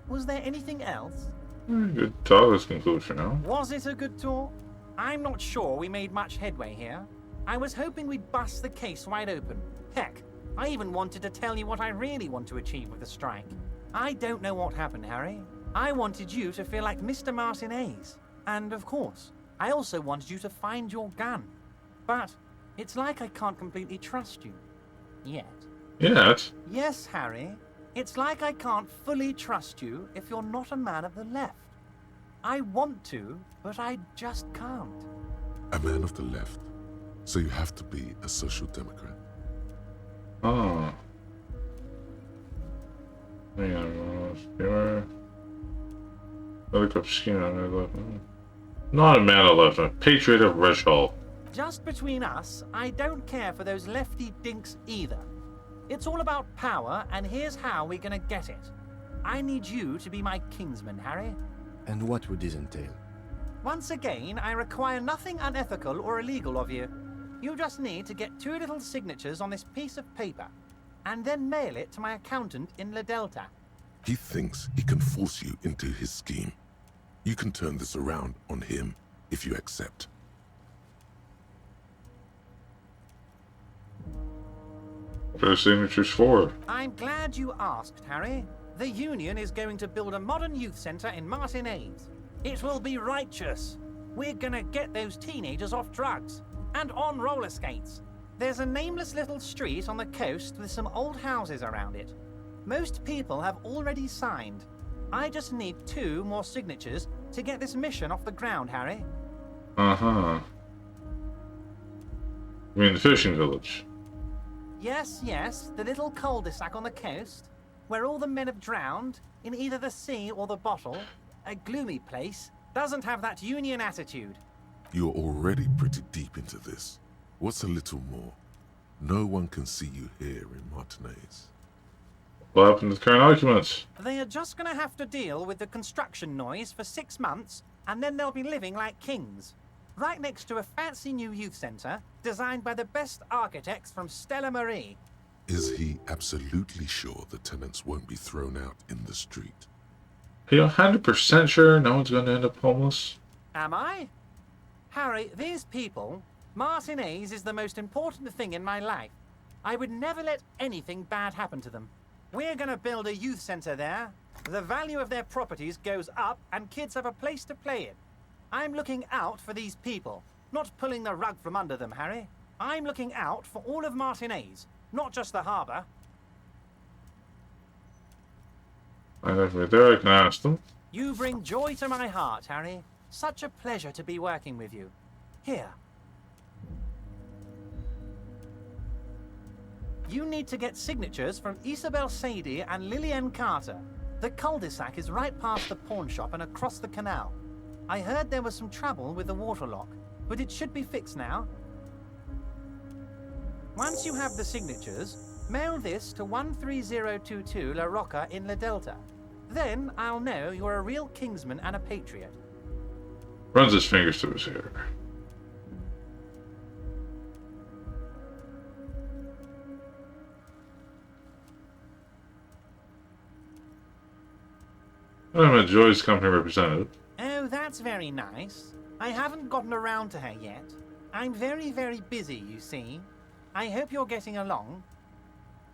Was there anything else?
Good talk. Let's conclude for now.
Was it a good talk? I'm not sure we made much headway here. I was hoping we'd bust the case wide open. Heck, I even wanted to tell you what I really want to achieve with the strike. I don't know what happened, Harry. I wanted you to feel like Mr. Martinez. And of course, I also wanted you to find your gun. But it's like I can't completely trust you. Yet.
Yet?
Yes, Harry. It's like I can't fully trust you if you're not a man of the left. I want to, but I just can't.
A man of the left. So you have to be a social democrat.
Oh. Yeah, you're another cup of skin on their left. Not a man of left, a patriot of Reshall.
Just between us, I don't care for those lefty dinks either. It's all about power, and here's how we're gonna get it. I need you to be my kingsman, Harry.
And what would this entail?
Once again, I require nothing unethical or illegal of you. You just need to get 2 little signatures on this piece of paper, and then mail it to my accountant in La Delta.
He thinks he can force you into his scheme. You can turn this around on him if you accept.
What are signatures for?
I'm glad you asked, Harry. The Union is going to build a modern youth centre in Martinez. It will be righteous. We're gonna get those teenagers off drugs. And on roller skates. There's a nameless little street on the coast with some old houses around it. Most people have already signed. I just need 2 more signatures to get this mission off the ground, Harry.
Uh-huh. You mean the fishing village?
Yes, yes, the little cul-de-sac on the coast, where all the men have drowned, in either the sea or the bottle. A gloomy place, doesn't have that Union attitude.
You're already pretty deep into this. What's a little more? No one can see you here in Martinez.
What happened to the current arguments?
They are just gonna have to deal with the construction noise for 6 months, and then they'll be living like kings. Right next to a fancy new youth centre, designed by the best architects from Stella Marie.
Is he absolutely sure the tenants won't be thrown out in the street?
Are you 100% sure no one's going to end up homeless?
Am I? Harry, these people, Martinez is the most important thing in my life. I would never let anything bad happen to them. We're gonna build a youth centre there. The value of their properties goes up and kids have a place to play in. I'm looking out for these people, not pulling the rug from under them, Harry. I'm looking out for all of Martinez, not just the harbour.
I have right there, I can ask them.
You bring joy to my heart, Harry. Such a pleasure to be working with you. Here. You need to get signatures from Isabel Sadie and Lillian Carter. The cul-de-sac is right past the pawn shop and across the canal. I heard there was some trouble with the water lock, but it should be fixed now. Once you have the signatures, mail this to 13022 La Rocca in La Delta. Then I'll know you're a real Kingsman and a patriot.
Runs his fingers through his hair. I'm a Joyce Company representative.
Oh, that's very nice. I haven't gotten around to her yet. I'm very, very busy, you see. I hope you're getting along.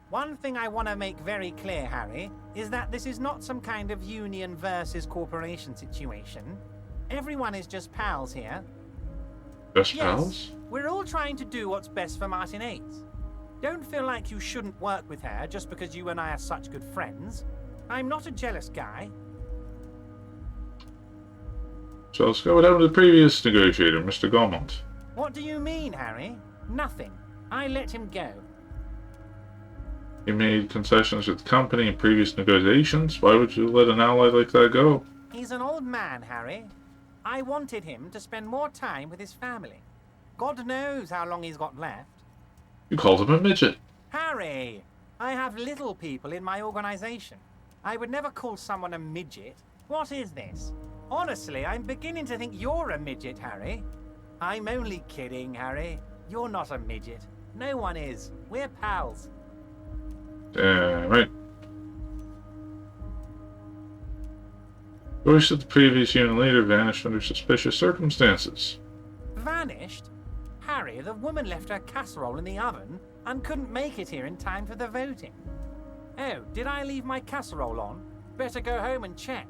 One thing I want to make very clear, Harry, is that this is not some kind of union versus corporation situation. Everyone is just pals here.
Just pals?
Yes, we're all trying to do what's best for Martin 8. Don't feel like you shouldn't work with her just because you and I are such good friends. I'm not a jealous guy.
So let's go. What happened to the previous negotiator, Mr. Gaumont?
What do you mean, Harry? Nothing. I let him go.
He made concessions with the company in previous negotiations. Why would you let an ally like that go?
He's an old man, Harry. I wanted him to spend more time with his family. God knows how long he's got left.
You called him a midget.
Harry, I have little people in my organization. I would never call someone a midget. What is this? Honestly, I'm beginning to think you're a midget, Harry. I'm only kidding, Harry. You're not a midget. No one is. We're pals.
Damn right. Joyce said the previous unit leader vanished under suspicious circumstances.
Vanished? Harry, the woman left her casserole in the oven and couldn't make it here in time for the voting. Oh, did I leave my casserole on? Better go home and check.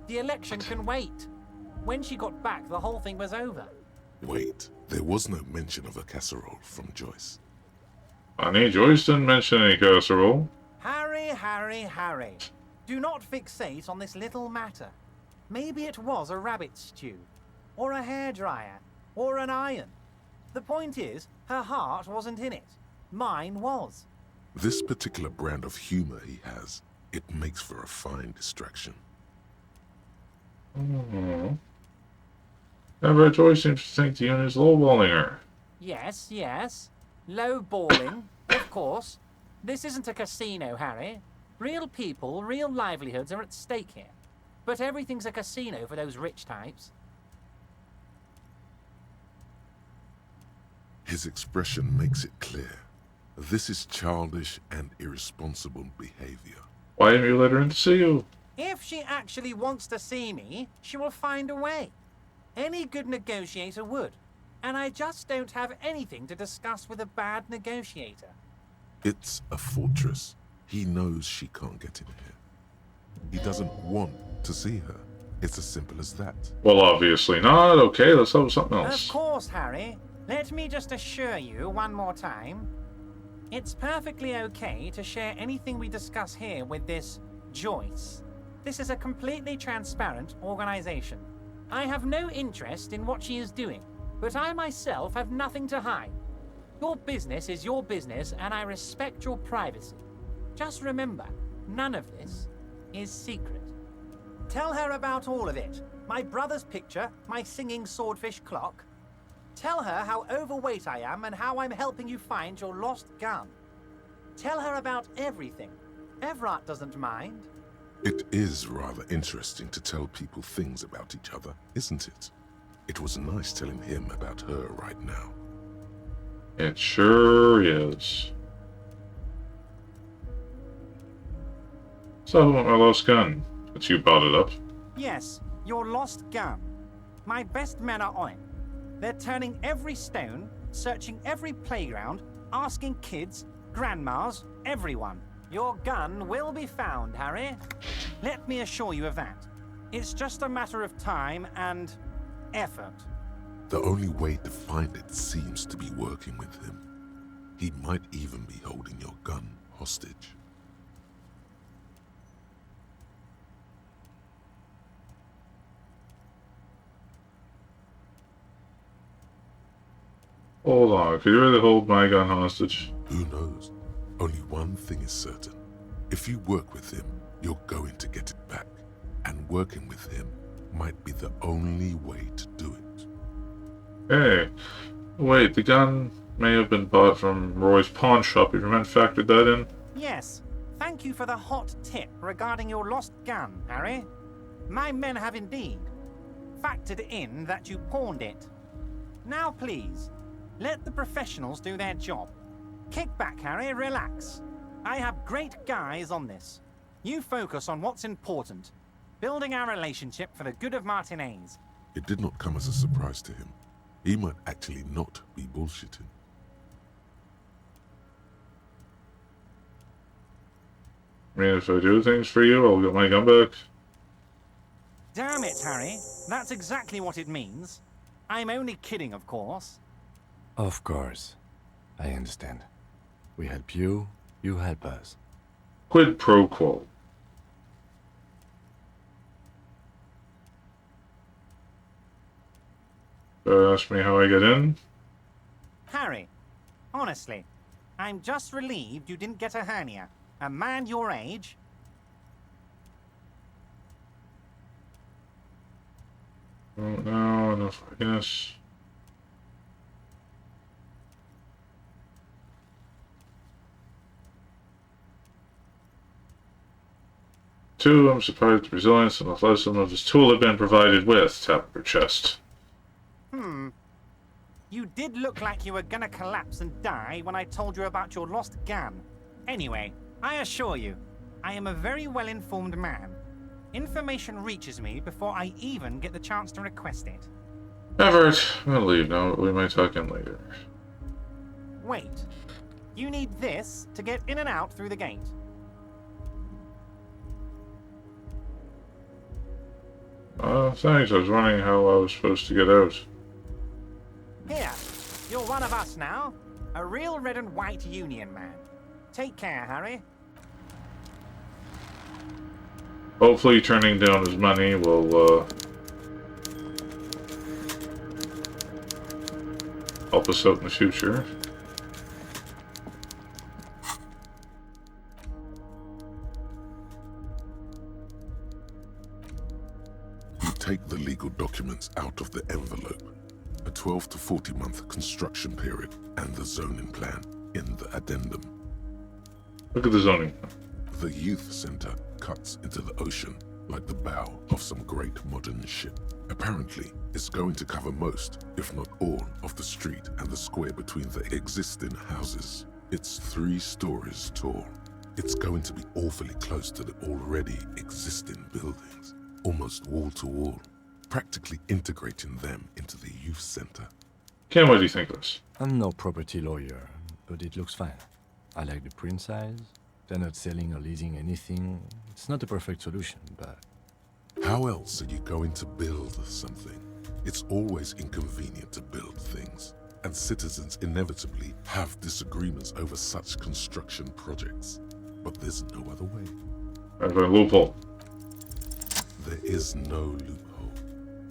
The election can wait. When she got back, the whole thing was over.
Wait, there was no mention of a casserole from Joyce.
Funny, Joyce didn't mention any casserole.
Harry, Harry, Harry. Do not fixate on this little matter. Maybe it was a rabbit stew, or a hairdryer, or an iron. The point is, her heart wasn't in it. Mine was.
This particular brand of humor he has, it makes for a fine distraction.
However, Joyce seems to think the unit is lowballing her.
Yes, yes. Low-balling, of course. This isn't a casino, Harry. Real people, real livelihoods are at stake here. But everything's a casino for those rich types.
His expression makes it clear. This is childish and irresponsible behavior.
Why didn't you let her in to see you?
If she actually wants to see me, she will find a way. Any good negotiator would. And I just don't have anything to discuss with a bad negotiator.
It's a fortress. He knows she can't get in here. He doesn't want to see her. It's as simple as that.
Well, obviously not. Okay, let's have something else.
Of course, Harry. Let me just assure you one more time. It's perfectly okay to share anything we discuss here with this Joyce. This is a completely transparent organization. I have no interest in what she is doing, but I myself have nothing to hide. Your business is your business, and I respect your privacy. Just remember, none of this is secret. Tell her about all of it. My brother's picture, my singing swordfish clock. Tell her how overweight I am and how I'm helping you find your lost gun. Tell her about everything. Evrart doesn't mind.
It is rather interesting to tell people things about each other, isn't it? It was nice telling him about her right now.
It sure is. So, my lost gun. But you brought it up.
Yes, your lost gun. My best men are on it. They're turning every stone, searching every playground, asking kids, grandmas, everyone. Your gun will be found, Harry. Let me assure you of that. It's just a matter of time and effort.
The only way to find it seems to be working with him. He might even be holding your gun hostage.
Hold on, could you really hold my gun hostage?
Who knows? Only one thing is certain. If you work with him, you're going to get it back. And working with him might be the only way to do it.
Hey, wait, the gun may have been bought from Roy's pawn shop. Have your men factored that in?
Yes, thank you for the hot tip regarding your lost gun, Harry. My men have indeed factored in that you pawned it. Now please, let the professionals do their job. Kick back, Harry, relax. I have great guys on this. You focus on what's important. Building our relationship for the good of Martinez.
It did not come as a surprise to him. He might actually not be bullshitting.
I mean, if I do things for you, I'll get my gun back.
Damn it, Harry. That's exactly what it means. I'm only kidding, of course.
Of course. I understand. We help you, you help us.
Quid pro quo. Ask me how I get in?
Harry, honestly, I'm just relieved you didn't get a hernia. A man your age.
Oh, no, enough, I guess. Two, I'm surprised the resilience and athleticism of his tool had been provided with. Tap her chest.
You did look like you were gonna collapse and die when I told you about your lost gun. Anyway, I assure you, I am a very well-informed man. Information reaches me before I even get the chance to request it.
Evrart, I'm gonna leave now, but we might talk in later.
Wait. You need this to get in and out through the gate.
Thanks, I was wondering how I was supposed to get out.
Here, you're one of us now. A real red and white Union man. Take care, Harry.
Hopefully turning down his money will, help us out in the future.
You take the legal documents out of the envelope. A 12 to 40 month construction period and the zoning plan in the addendum.
Look at the zoning.
The youth center cuts into the ocean like the bow of some great modern ship. Apparently, it's going to cover most, if not all, of the street and the square between the existing houses. It's 3 stories tall. It's going to be awfully close to the already existing buildings, almost wall to wall, practically integrating them into the youth center.
Ken, what do you think of this?
I'm no property lawyer, but it looks fine. I like the print size. They're not selling or leasing anything. It's not a perfect solution, but...
How else are you going to build something? It's always inconvenient to build things, and citizens inevitably have disagreements over such construction projects. But there's no other way.
I have a loophole.
There is no loophole.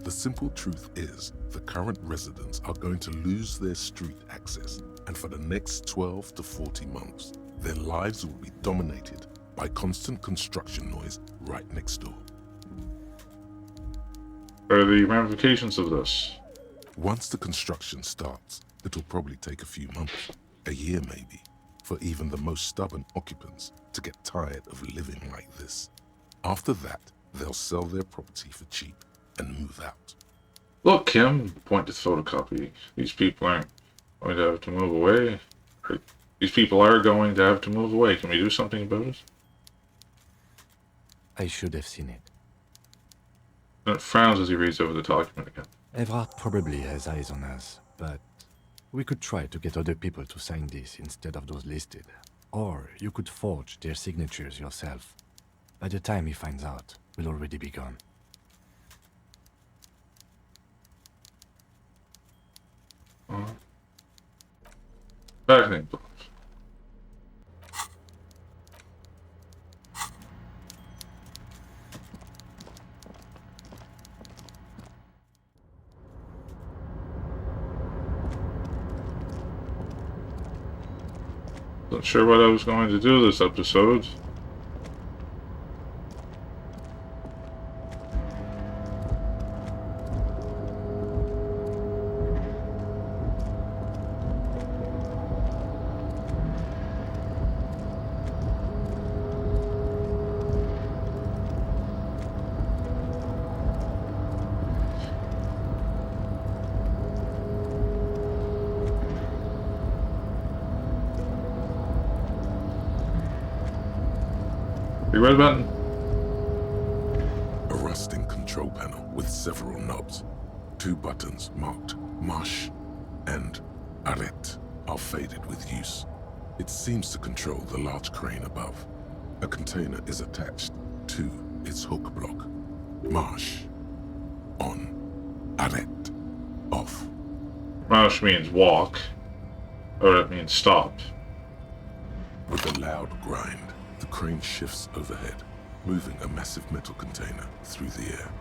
The simple truth is, the current residents are going to lose their street access, and for the next 12 to 40 months, their lives will be dominated by constant construction noise right next door.
What are the ramifications of this?
Once the construction starts, it'll probably take a few months, a year maybe, for even the most stubborn occupants to get tired of living like this. After that, they'll sell their property for cheap and move out.
Look, Kim, point to the photocopy. These people aren't going to have to move away. These people are going to have to move away. Can we do something about it?
I should have seen it.
And it frowns as he reads over the document again.
Evrart probably has eyes on us, but we could try to get other people to sign this instead of those listed. Or you could forge their signatures yourself. By the time he finds out, we'll already be gone.
Back plans. Not sure what I was going to do this episode. You red button?
A rusting control panel with several knobs. 2 buttons marked Marsh and Arrête are faded with use. It seems to control the large crane above. A container is attached to its hook block. Marsh. On. Arrête. Off.
Marsh means walk. Or it means stop.
With a loud grind, the crane shifts overhead, moving a massive metal container through the air.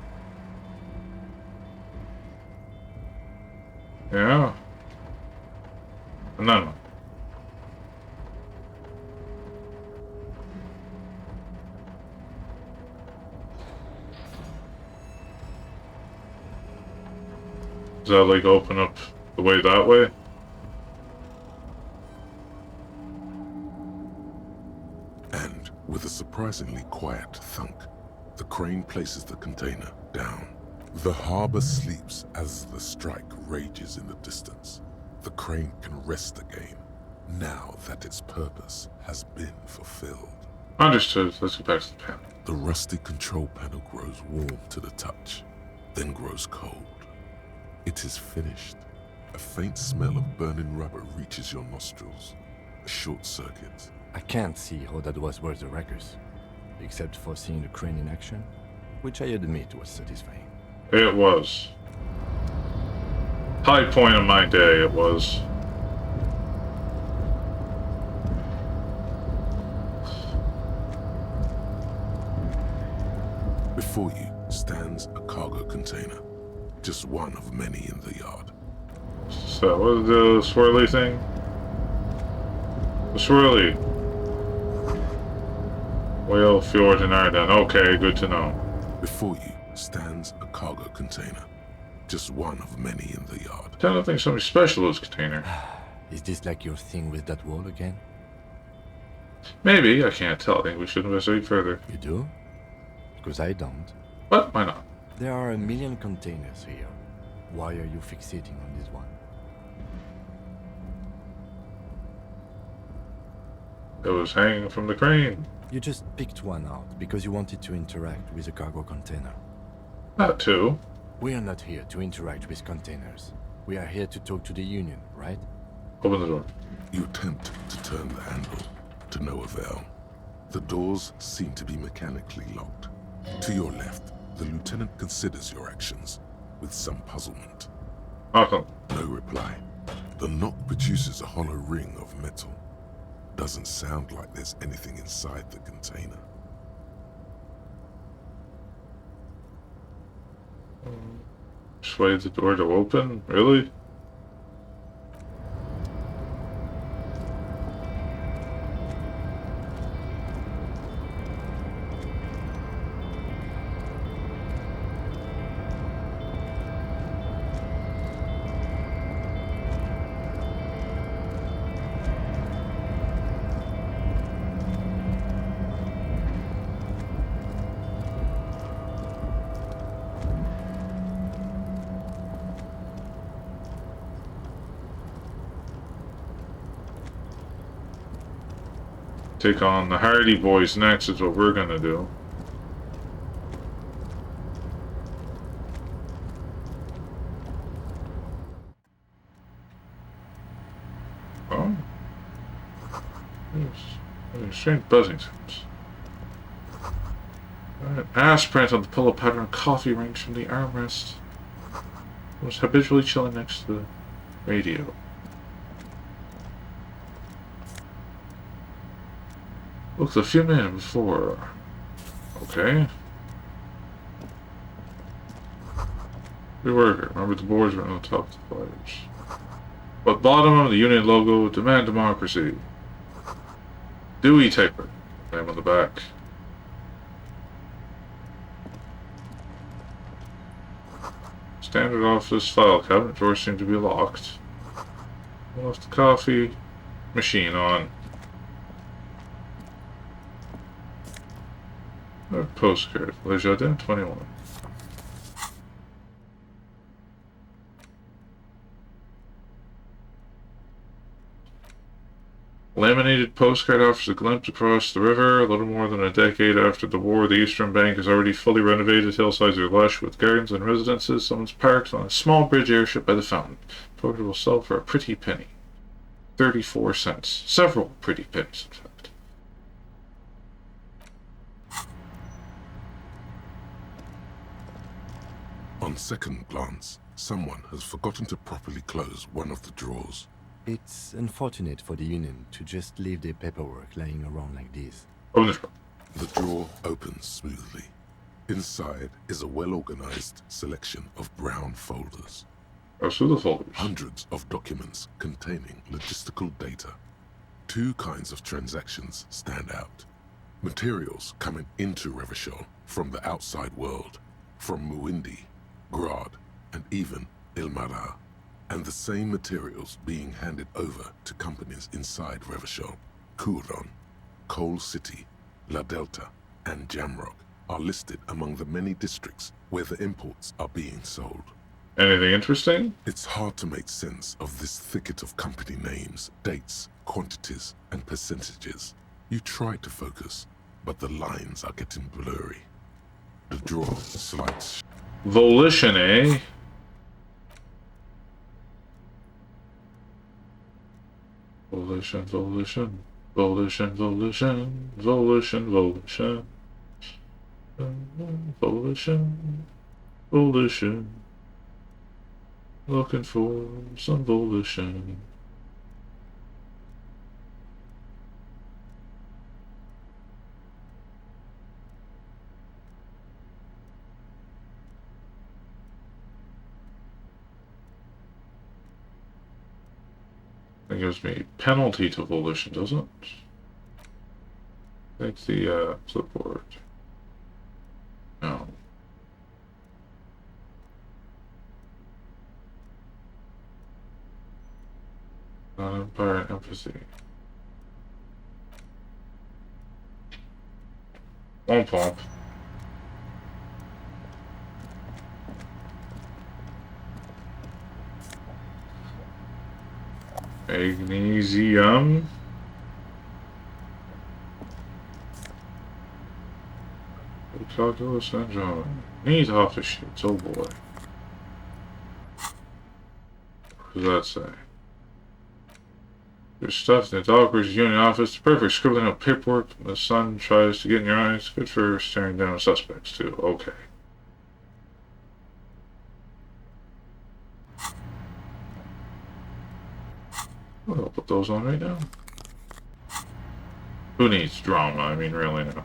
Yeah. And then what? Does that like open up the way that way?
And with a surprisingly quiet thunk, the crane places the container down. The harbor sleeps as the strike rages in the distance. The crane can rest again, now that its purpose has been fulfilled.
Understood. Let's get back to the panel.
The rusty control panel grows warm to the touch, then grows cold. It is finished. A faint smell of burning rubber reaches your nostrils. A short circuit.
I can't see how that was worth the wreckers, except for seeing the crane in action, which I admit was satisfying.
It was. High point of my day, it was.
Before you stands a cargo container, just one of many in the yard.
So, what is the swirly thing? The swirly. Whale, fjord, and Arden. Okay, good to know.
Before you stands a cargo container, just one of many in the yard.
I don't think something special is container.
Is this like your thing with that wall again?
Maybe, I can't tell. I think we should investigate further.
You do? Because I don't.
But why not?
There are a million containers here. Why are you fixating on this one?
It was hanging from the crane.
You just picked one out because you wanted to interact with a cargo container.
That too.
We are not here to interact with containers. We are here to talk to the Union, right?
Open the door.
You attempt to turn the handle, to no avail. The doors seem to be mechanically locked. To your left, the lieutenant considers your actions with some puzzlement.
Welcome.
No reply. The knock produces a hollow ring of metal. Doesn't sound like there's anything inside the container.
Persuade the door to open? Really? Take on the Hardy Boys next is what we're gonna do. Oh. There's strange buzzing sounds. An ass print on the pillow pattern coffee rings from the armrest. It was habitually chilling next to the radio. Looked a few minutes before. Okay. Reworker. Remember the boards were on the top of the flyers. But bottom of the Union logo, demand democracy. Dewey typer. Name on the back. Standard office file cabinet. Doors seem to be locked. Left the coffee machine on. Postcard. Le Jardin 21. Laminated postcard offers a glimpse across the river. A little more than a decade after the war, the eastern bank is already fully renovated. Hillsides are lush with gardens and residences. Someone's parked on a small bridge airship by the fountain. Postcard will sell for a pretty penny. 34 cents. Several pretty pennies, in fact.
On second glance, someone has forgotten to properly close one of the drawers.
It's unfortunate for the Union to just leave their paperwork lying around like this.
Open this one.
The drawer opens smoothly. Inside is a well-organized selection of brown folders.
Goes through the folders.
Hundreds of documents containing logistical data. Two kinds of transactions stand out. Materials coming into Revachol from the outside world, from Muindi, Grad, and even Ilmara. And the same materials being handed over to companies inside Revachol. Kuron, Coal City, La Delta, and Jamrock are listed among the many districts where the imports are being sold.
Anything interesting?
It's hard to make sense of this thicket of company names, dates, quantities, and percentages. You try to focus, but the lines are getting blurry. The drawer slides.
Volition, eh? Volition, volition, volition, volition, volition, volition, volition, volition. Looking for some volition. It gives me penalty to volition, doesn't it? Take the clipboard. No. Non-empire and empathy. Womp womp. Magnesium. Calculus syndrome. Neat office sheets, oh boy. What does that say? Your stuff in the Dockworkers Union office. Perfect. Scribbling out paperwork when the sun tries to get in your eyes. Good for staring down suspects, too. Okay. Well, I'll put those on right now. Who needs drama? I mean, really now.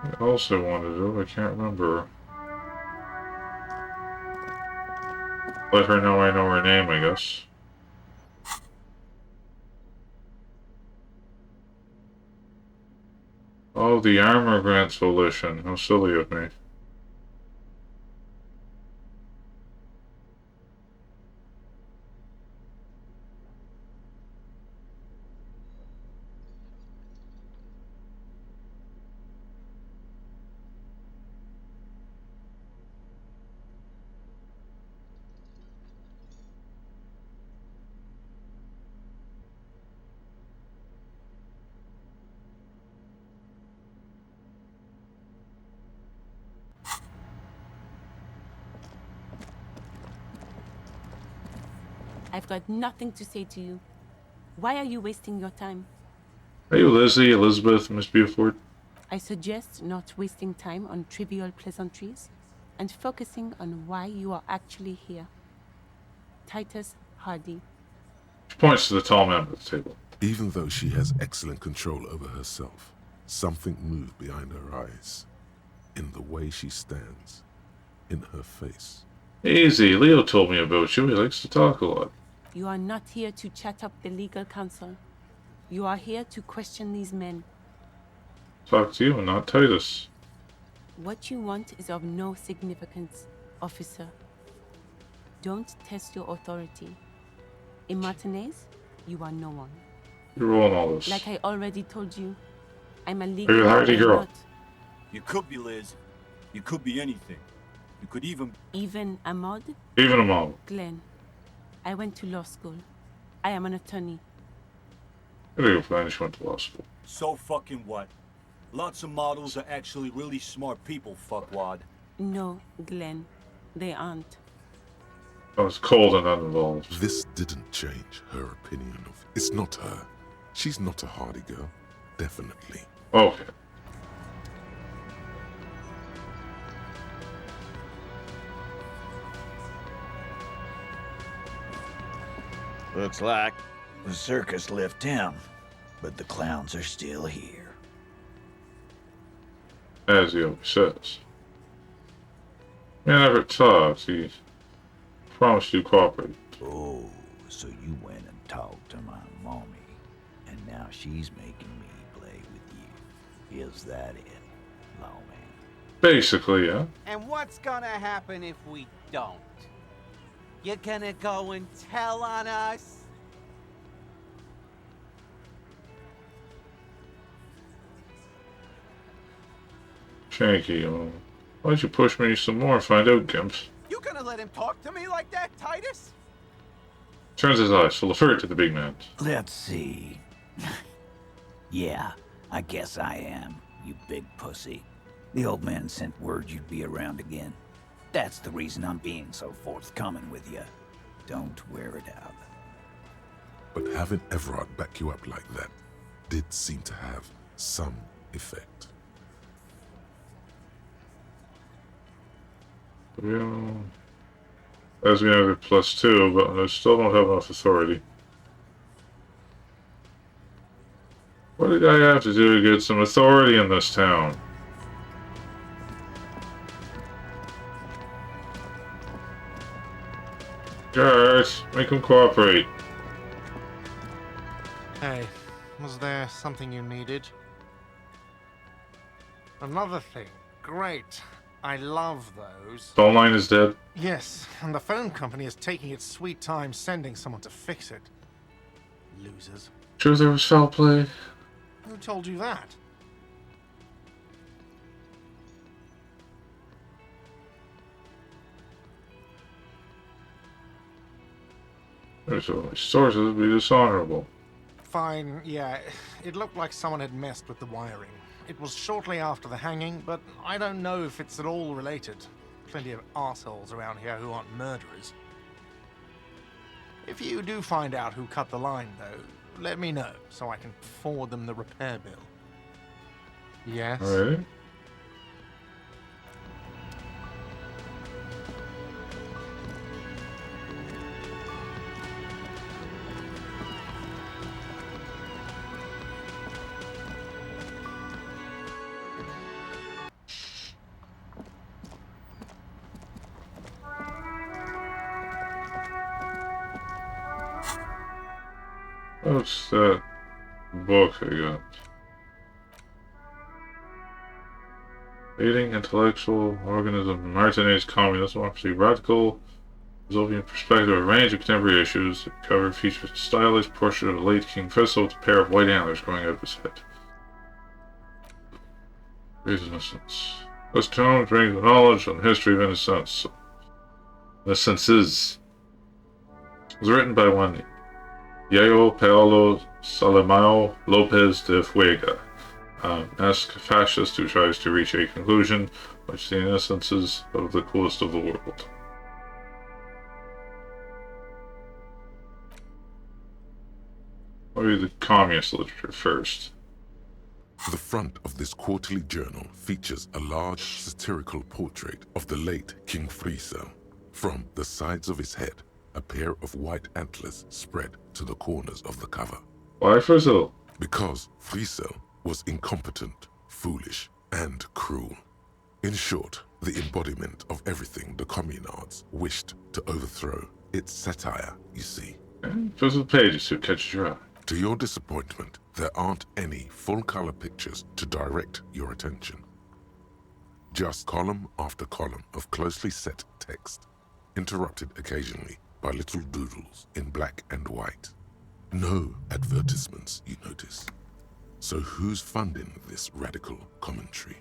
I also wanted to, I can't remember. Let her know I know her name, I guess. Oh, the armor grants volition. How silly of me.
I've got nothing to say to you. Why are you wasting your time?
Are you Lizzie, Elizabeth, Miss Beaufort?
I suggest not wasting time on trivial pleasantries and focusing on why you are actually here. Titus Hardy.
She points to the tall man at the table.
Even though she has excellent control over herself, something moved behind her eyes. In the way she stands. In her face.
Easy, Leo told me about you. He likes to talk a lot.
You are not here to chat up the legal counsel. You are here to question these men.
Talk to you and not Titus.
What you want is of no significance, officer. Don't test your authority. In Martinez, you are no one.
You're rolling all this.
Like I already told you, I'm a
Are
legal...
you a Hardy girl?
You could be Liz. You could be anything. You could even...
Even Ahmad?
Even a mom.
Glenn, I went to law school. I am an attorney.
There you go, she went to law school.
So fucking what? Lots of models are actually really smart people, fuckwad.
No, Glenn, they aren't.
I was cold and uninvolved.
This didn't change her opinion of... It's not her. She's not a Hardy girl. Definitely.
Okay.
Looks like the circus left town, but the clowns are still here.
As he always says. Man, Evrart talks. He promised to cooperate.
Oh, so you went and talked to my mommy, and now she's making me play with you. Is that it, lawman?
Basically, yeah.
And what's gonna happen if we don't? You're gonna go and tell on us?
Shanky, why don't you push me some more and find out, Gimps?
You gonna let him talk to me like that, Titus?
Turns his eyes full of hurt to the big man.
Let's see. Yeah, I guess I am, you big pussy. The old man sent word you'd be around again. That's the reason I'm being so forthcoming with you. Don't wear it out.
But having Evrart back you up like that did seem to have some effect.
Yeah. As we have a +2, but I still don't have enough authority. What did I have to do to get some authority in this town? Guys, make him cooperate.
Hey, was there something you needed? Another thing. Great. I love those.
Phone line is dead.
Yes, and the phone company is taking its sweet time sending someone to fix it. Losers.
Sure there was foul play?
Who told you that?
There's only sources would be dishonorable.
Fine, yeah. It looked like someone had messed with the wiring. It was shortly after the hanging, but I don't know if it's at all related. Plenty of assholes around here who aren't murderers. If you do find out who cut the line, though, let me know so I can forward them the repair bill. Yes?
Alright. What's that book I got? Leading intellectual organism, Martinez communism, democracy, radical, Soviet perspective, a range of contemporary issues. The cover features a stylized portrait of the late King Faisal with a pair of white antlers growing out of his head. Great innocence. This tome brings the knowledge and history of innocence. Innocences. It was written by one Yayo Paolo Salamao Lopez de Fuega, masked fascist who tries to reach a conclusion which the innocences of the coolest of the world. I'll read the communist literature first.
The front of this quarterly journal features a large satirical portrait of the late King Friesel. From the sides of his head, a pair of white antlers spread to the corners of the cover.
Why Friesel?
Because Friesel was incompetent, foolish, and cruel. In short, the embodiment of everything the communards wished to overthrow. It's satire, you see.
Those are the pages to catch your eye.
To your disappointment, there aren't any full-color pictures to direct your attention. Just column after column of closely set text, interrupted occasionally by little doodles in black and white. No advertisements, you notice. So who's funding this radical commentary?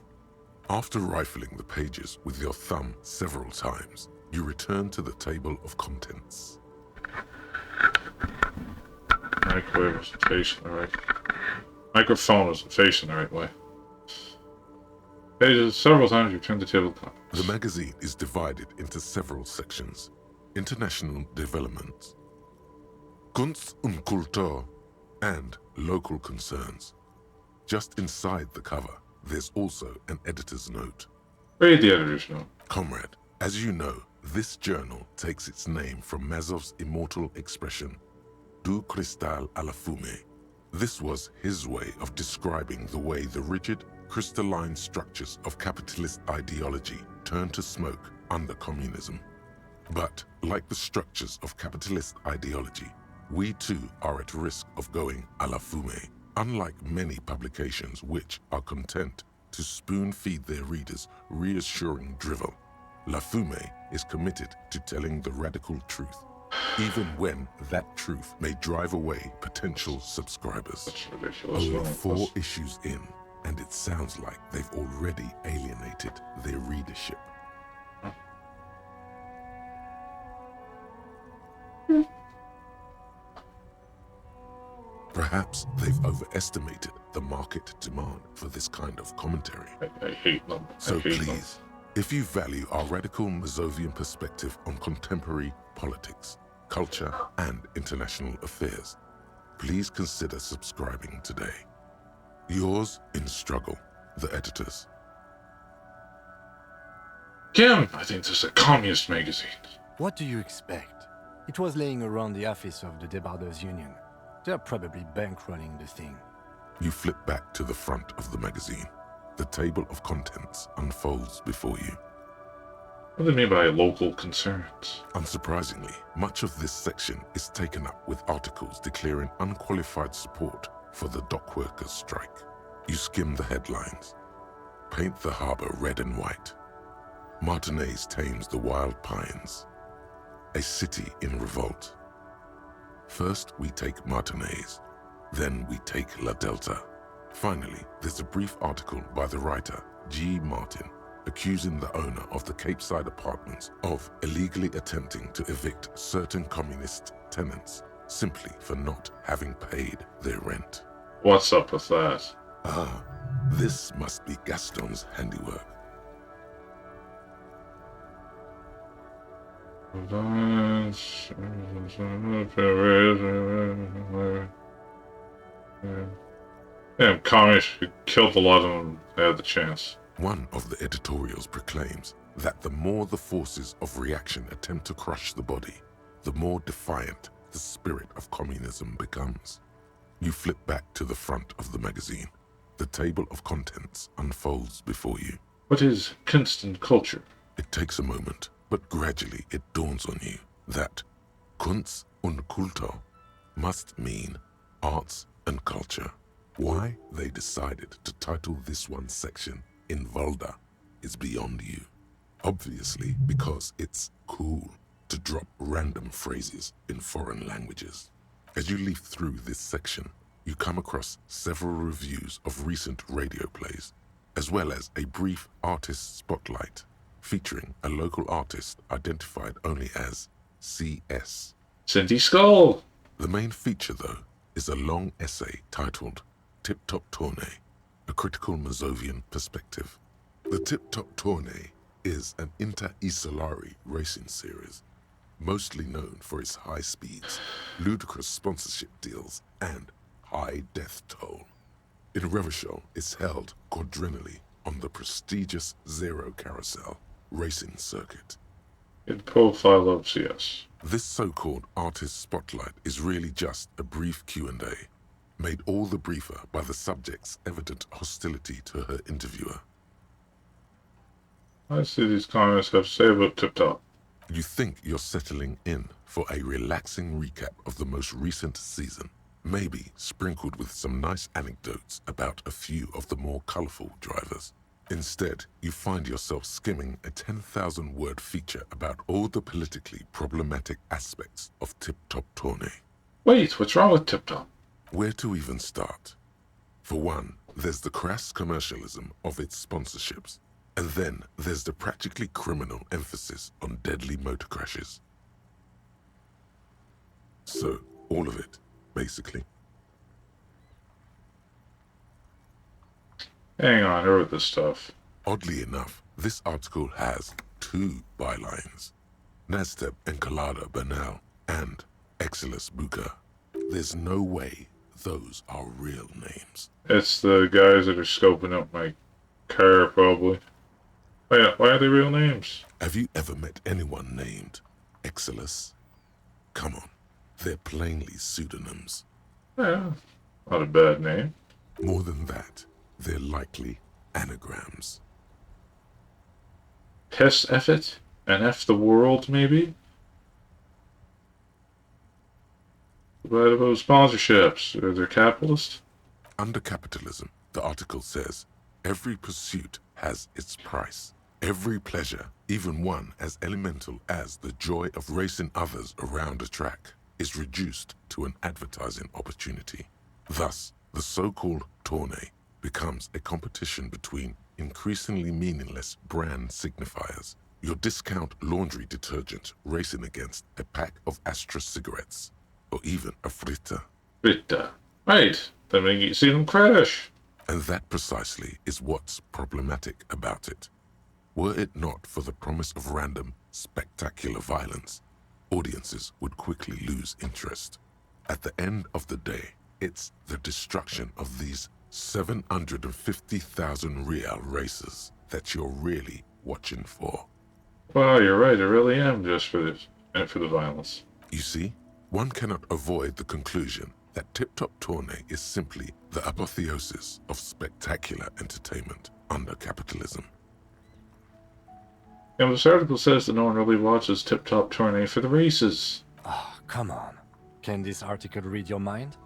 After rifling the pages with your thumb several times, you return to the table of contents.
Microwave wasn't facing the right. Microphone wasn't facing the right way. Pages several times you turn the table contents.
The magazine is divided into several sections. International developments, Kunst und Kultur, and local concerns. Just inside the cover, there's also an editor's note.
Read the editor's note.
Comrade, as you know, this journal takes its name from Mazov's immortal expression, Du cristal à la fumée. This was his way of describing the way the rigid, crystalline structures of capitalist ideology turned to smoke under communism. But, like the structures of capitalist ideology, we too are at risk of going à la fumée. Unlike many publications which are content to spoon-feed their readers reassuring drivel, La Fumée is committed to telling the radical truth, even when that truth may drive away potential subscribers.
That's ridiculous.
Only 4 issues in, and it sounds like they've already alienated their readership. Perhaps they've overestimated the market demand for this kind of commentary.
I hate them.
So please, if you value our radical Mazovian perspective on contemporary politics, culture, and international affairs, please consider subscribing today. Yours in struggle, the editors.
Kim, I think this is a communist magazine.
What do you expect? It was laying around the office of the Debarders Union. They're probably bankrolling the thing.
You flip back to the front of the magazine. The table of contents unfolds before you.
What do they mean by local concerns?
Unsurprisingly, much of this section is taken up with articles declaring unqualified support for the dockworkers' strike. You skim the headlines. Paint the harbor red and white. Martinez tames the wild pines. A city in revolt. First, we take Martinez. Then we take La Delta. Finally, there's a brief article by the writer, G. Martin, accusing the owner of the Capeside apartments of illegally attempting to evict certain communist tenants simply for not having paid their rent.
What's up with that?
Ah, this must be Gaston's handiwork.
Damn, communists who killed a lot of them had the chance.
One of the editorials proclaims that the more the forces of reaction attempt to crush the body, the more defiant the spirit of communism becomes. You flip back to the front of the magazine. The table of contents unfolds before you.
What is Kunst and Culture?
It takes a moment, but gradually it dawns on you that Kunst und Kultur must mean arts and culture. Why they decided to title this one section in Volda is beyond you. Obviously because it's cool to drop random phrases in foreign languages. As you leaf through this section, you come across several reviews of recent radio plays, as well as a brief artist spotlight featuring a local artist identified only as CS.
Cindy Skull!
The main feature, though, is a long essay titled Tip Top Tournée, a critical Mazovian perspective. The Tip Top Tournée is an inter-Isolari racing series, mostly known for its high speeds, ludicrous sponsorship deals, and high death toll. In Revachol, it's held quadrennially on the prestigious Zero Carousel racing circuit.
In profile of CS.
This so-called artist spotlight is really just a brief Q&A, made all the briefer by the subject's evident hostility to her interviewer.
I see these comments have to say about Tip Top.
You think you're settling in for a relaxing recap of the most recent season, maybe sprinkled with some nice anecdotes about a few of the more colorful drivers. Instead, you find yourself skimming a 10,000-word feature about all the politically problematic aspects of Tip Top Tourney.
Wait, what's wrong with Tip Top?
Where to even start? For one, there's the crass commercialism of its sponsorships, and then there's the practically criminal emphasis on deadly motor crashes. So, all of it, basically.
Hang on, I wrote this stuff.
Oddly enough, this article has 2 bylines. Nasteb Encolada Bernal and Excalibur Buka. There's no way those are real names.
It's the guys that are scoping out my car, probably. Oh yeah, why are they real names?
Have you ever met anyone named Excalibur? Come on, they're plainly pseudonyms.
Yeah, not a bad name.
More than that, they're likely anagrams.
Piss F it? And F the world, maybe? What about sponsorships? Are they capitalist?
Under capitalism, the article says, every pursuit has its price. Every pleasure, even one as elemental as the joy of racing others around a track, is reduced to an advertising opportunity. Thus, the so-called tourney becomes a competition between increasingly meaningless brand signifiers. Your discount laundry detergent racing against a pack of Astra cigarettes, or even a Fritta.
Fritta. Right, then we can see them crash.
And that precisely is what's problematic about it. Were it not for the promise of random, spectacular violence, audiences would quickly lose interest. At the end of the day, it's the destruction of these 750,000 real races that you're really watching for.
Well, you're right, I really am just for this, and for the violence.
You see, one cannot avoid the conclusion that Tip Top Tourney is simply the apotheosis of spectacular entertainment under capitalism.
And this article says that no one really watches Tip Top Tourney for the races.
Oh, come on. Can this article read your mind?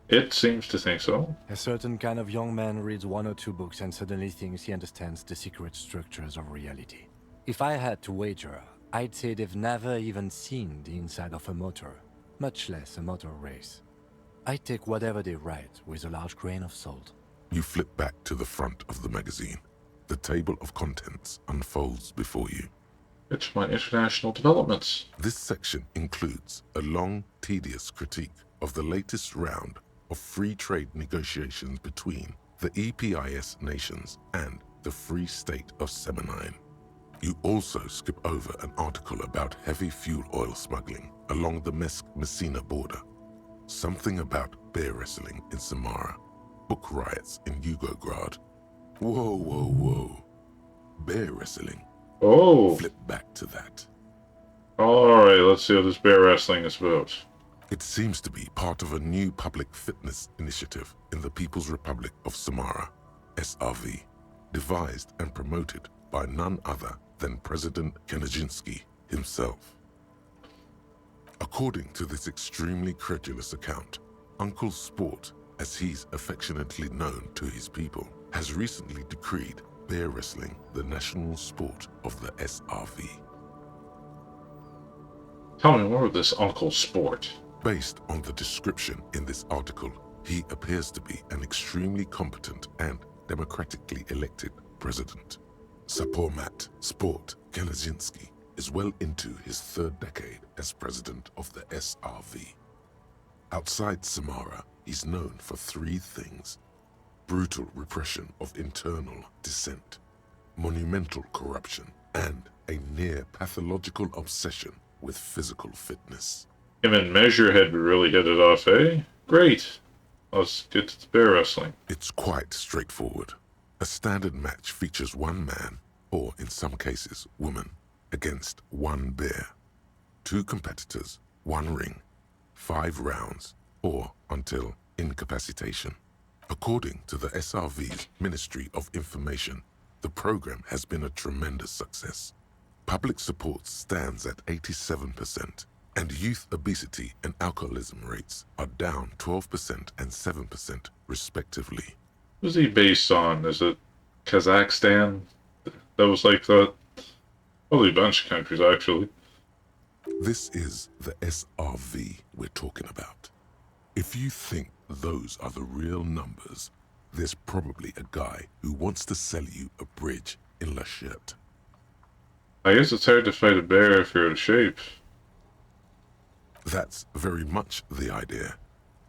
It seems to think so.
A certain kind of young man reads 1 or 2 books and suddenly thinks he understands the secret structures of reality. If I had to wager, I'd say they've never even seen the inside of a motor, much less a motor race. I take whatever they write with a large grain of salt.
You flip back to the front of the magazine. The table of contents unfolds before you.
It's my international developments.
This section includes a long, tedious critique of the latest round of free trade negotiations between the EPIS nations and the Free State of Semenine. You also skip over an article about heavy fuel oil smuggling along the Messina border, something about bear wrestling in Samara, book riots in Yugograd. Whoa, whoa, whoa. Bear wrestling.
Oh.
Flip back to that.
Alright, let's see what this bear wrestling is about.
It seems to be part of a new public fitness initiative in the People's Republic of Samara, SRV, devised and promoted by none other than President Kanajinsky himself. According to this extremely credulous account, Uncle Sport, as he's affectionately known to his people, has recently decreed bear wrestling the national sport of the SRV.
Tell me more of this Uncle Sport.
Based on the description in this article, he appears to be an extremely competent and democratically elected president. Sapormat Sport Kanajinsky is well into his 3rd decade as president of the SRV. Outside Samara, he's known for 3 things: brutal repression of internal dissent, monumental corruption, and a near pathological obsession with physical fitness.
Him and Measurehead would really hit it off, eh? Great. Let's get to the bear wrestling.
It's quite straightforward. A standard match features one man, or in some cases, woman, against one bear. 2 competitors, 1 ring, 5 rounds, or until incapacitation. According to the SRV's Ministry of Information, the program has been a tremendous success. Public support stands at 87%, and youth obesity and alcoholism rates are down 12% and 7% respectively.
Who's he based on? Is it Kazakhstan? That was like the... Probably a bunch of countries, actually.
This is the SRV we're talking about. If you think those are the real numbers, there's probably a guy who wants to sell you a bridge in La Chute.
I guess it's hard to fight a bear if you're out of shape.
That's very much the idea.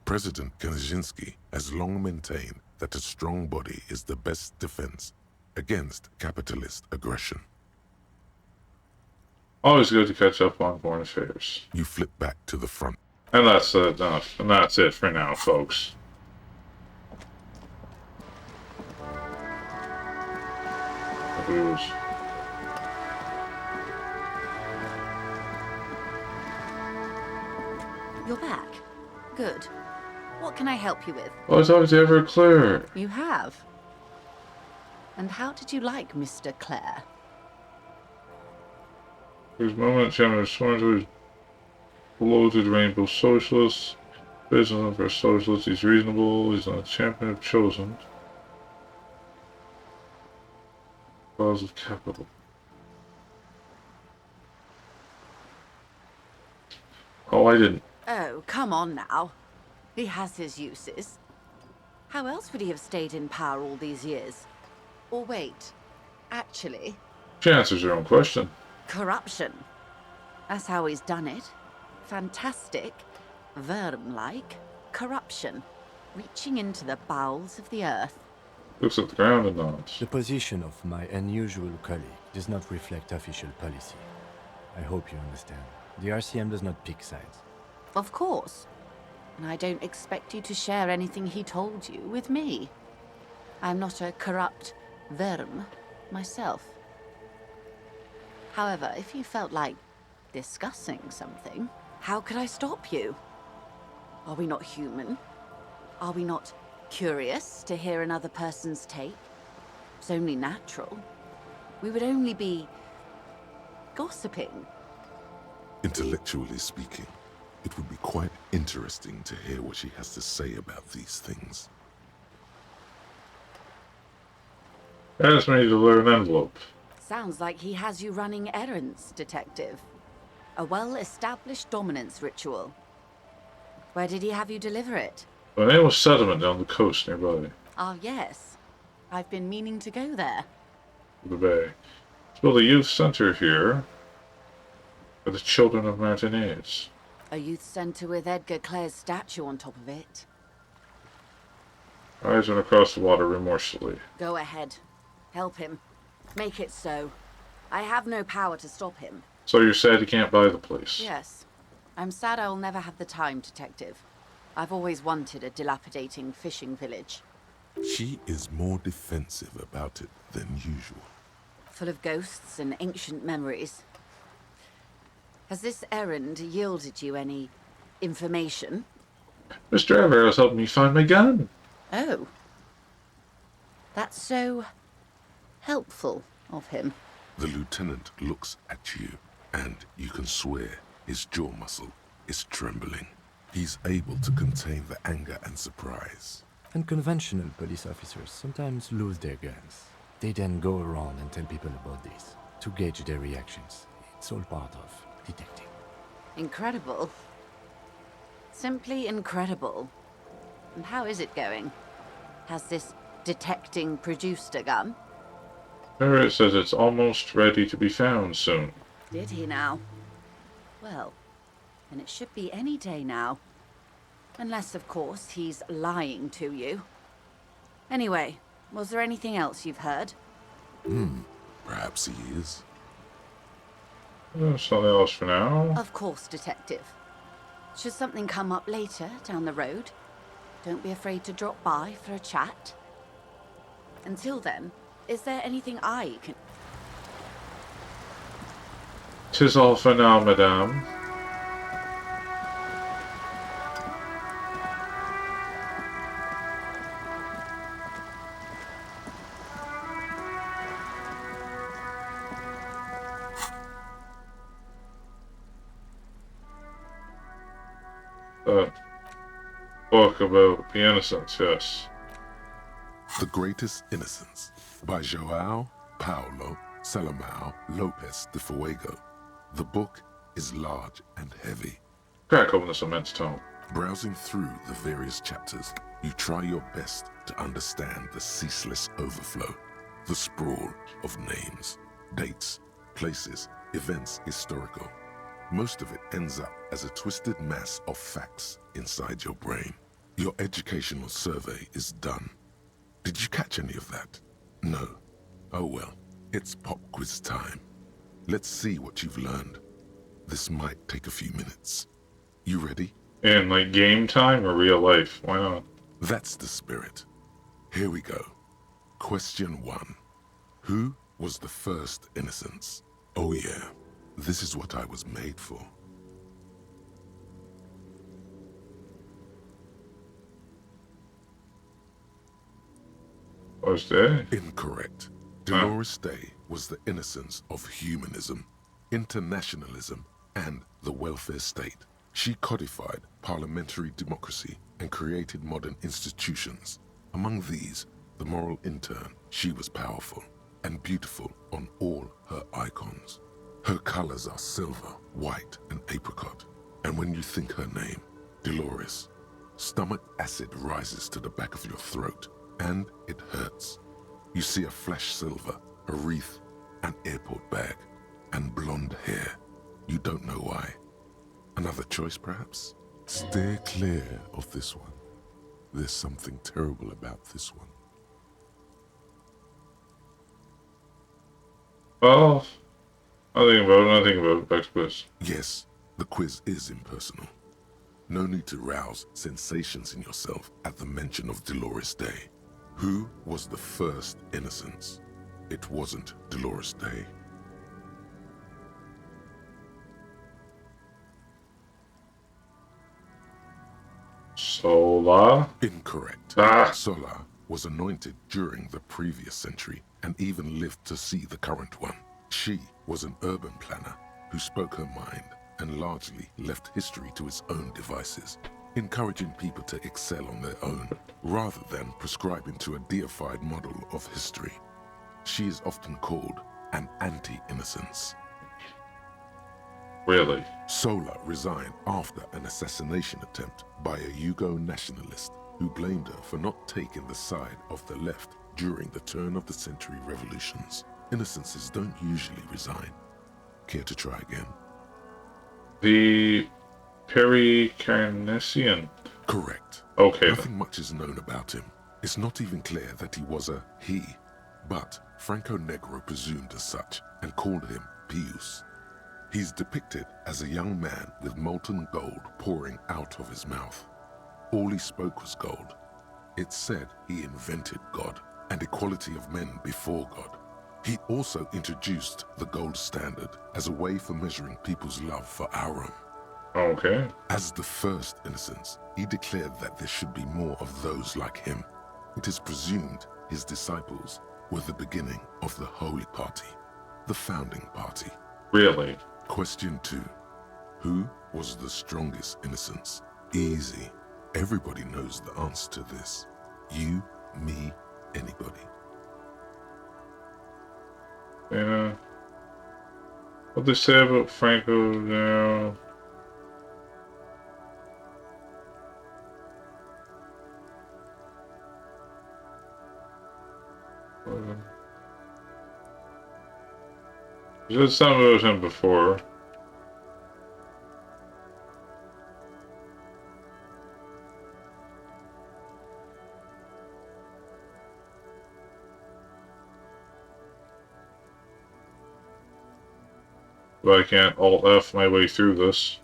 President Kaczynski has long maintained that a strong body is the best defense against capitalist aggression.
Always good to catch up on foreign affairs.
You flip back to the front.
And that's enough. And that's it for now, folks. Booze.
You're back. Good. What can I help you with?
Oh, I talked to Evrart Claire.
You have? And how did you like Mr. Claire?
There's moment Chairman of sworn to his bloated rainbow socialists. Business for socialists, he's reasonable, he's not a champion of chosen. Cause of capital. Oh, I didn't.
Oh, come on now. He has his uses. How else would he have stayed in power all these years? Or wait, actually...
She answers her own question.
Corruption. That's how he's done it. Fantastic, worm-like corruption, reaching into the bowels of the earth.
Looks at the ground and nods.
The position of my unusual colleague does not reflect official policy. I hope you understand. The RCM does not pick sides.
Of course. And I don't expect you to share anything he told you with me. I'm not a corrupt worm myself. However, if you felt like discussing something, how could I stop you? Are we not human? Are we not curious to hear another person's take? It's only natural. We would only be gossiping.
Intellectually speaking, it would be quite interesting to hear what she has to say about these things.
Ask me to learn an envelope.
Sounds like he has you running errands, Detective. A well-established dominance ritual. Where did he have you deliver it?
My name was Settlement down the coast nearby.
Ah, yes. I've been meaning to go there.
The bay. Let's build a youth center here for the children of Martinez.
A youth center with Edgar Claire's statue on top of it.
Eyes went across the water remorsefully.
Go ahead. Help him. Make it so. I have no power to stop him.
So you're sad you can't buy the place?
Yes. I'm sad I'll never have the time, Detective. I've always wanted a dilapidating fishing village.
She is more defensive about it than usual.
Full of ghosts and ancient memories. Has this errand yielded you any information?
Mr. Everett helped me find my gun.
Oh. That's so helpful of him.
The lieutenant looks at you, and you can swear his jaw muscle is trembling. He's able to contain the anger and surprise.
Unconventional police officers sometimes lose their guns. They then go around and tell people about this, to gauge their reactions. It's all part of detecting.
Incredible. Simply incredible. And how is it going? Has this detecting produced a gun?
Everett says it's almost ready to be found soon.
Did he now? Well, then it should be any day now. Unless, of course, he's lying to you. Anyway, was there anything else you've heard?
Perhaps he is.
Something else for now.
Of course, Detective. Should something come up later down the road, don't be afraid to drop by for a chat. Until then, is there anything I can...
'Tis all for now, madame. Book about the innocents, yes.
The Greatest Innocence by João Paulo Salomão Lopes de Fuego. The book is large and heavy.
Crack open this immense tome.
Browsing through the various chapters, you try your best to understand the ceaseless overflow, the sprawl of names, dates, places, events historical. Most of it ends up as a twisted mass of facts inside your brain. Your educational survey is done. Did you catch any of that? No. Oh well, it's pop quiz time. Let's see what you've learned. This might take a few minutes. You ready?
In like game time or real life? Why not?
That's the spirit. Here we go. Question 1. Who was the first innocence? Oh yeah, this is what I was made for.
Was Day?
Incorrect. Dolores Day was the innocence of humanism, internationalism, and the welfare state. She codified parliamentary democracy and created modern institutions. Among these, the moral intern, she was powerful and beautiful on all her icons. Her colors are silver, white, and apricot. And when you think her name, Dolores, stomach acid rises to the back of your throat, and it hurts. You see a flash silver, a wreath, an airport bag, and blonde hair. You don't know why. Another choice, perhaps? Steer clear of this one. There's something terrible about this one.
Well, I think about it. Back to quiz.
Yes, the quiz is impersonal. No need to rouse sensations in yourself at the mention of Dolores Day. Who was the first innocence? It wasn't Dolores Day.
Sola?
Incorrect. Sola was anointed during the previous century and even lived to see the current one. She was an urban planner who spoke her mind and largely left history to its own devices, encouraging people to excel on their own rather than prescribing to a deified model of history. She is often called an anti-innocence.
Really?
Sola resigned after an assassination attempt by a Yugo nationalist who blamed her for not taking the side of the left during the turn-of-the-century revolutions. Innocences don't usually resign. Care to try again?
The Pericarnassian.
Correct.
Okay.
Nothing much is known about him. It's not even clear that he was a he, but Franco Negro presumed as such and called him Pius. He's depicted as a young man with molten gold pouring out of his mouth. All he spoke was gold. It's said he invented God and equality of men before God. He also introduced the gold standard as a way for measuring people's love for Aurum.
Okay.
As the first innocence, he declared that there should be more of those like him. It is presumed his disciples were the beginning of the Holy Party, the founding party.
Really?
Question 2. Who was the strongest innocence? Easy. Everybody knows the answer to this. You, me, anybody.
Yeah. What they say about Franco now? You said something about him before. But I can't Alt-F my way through this.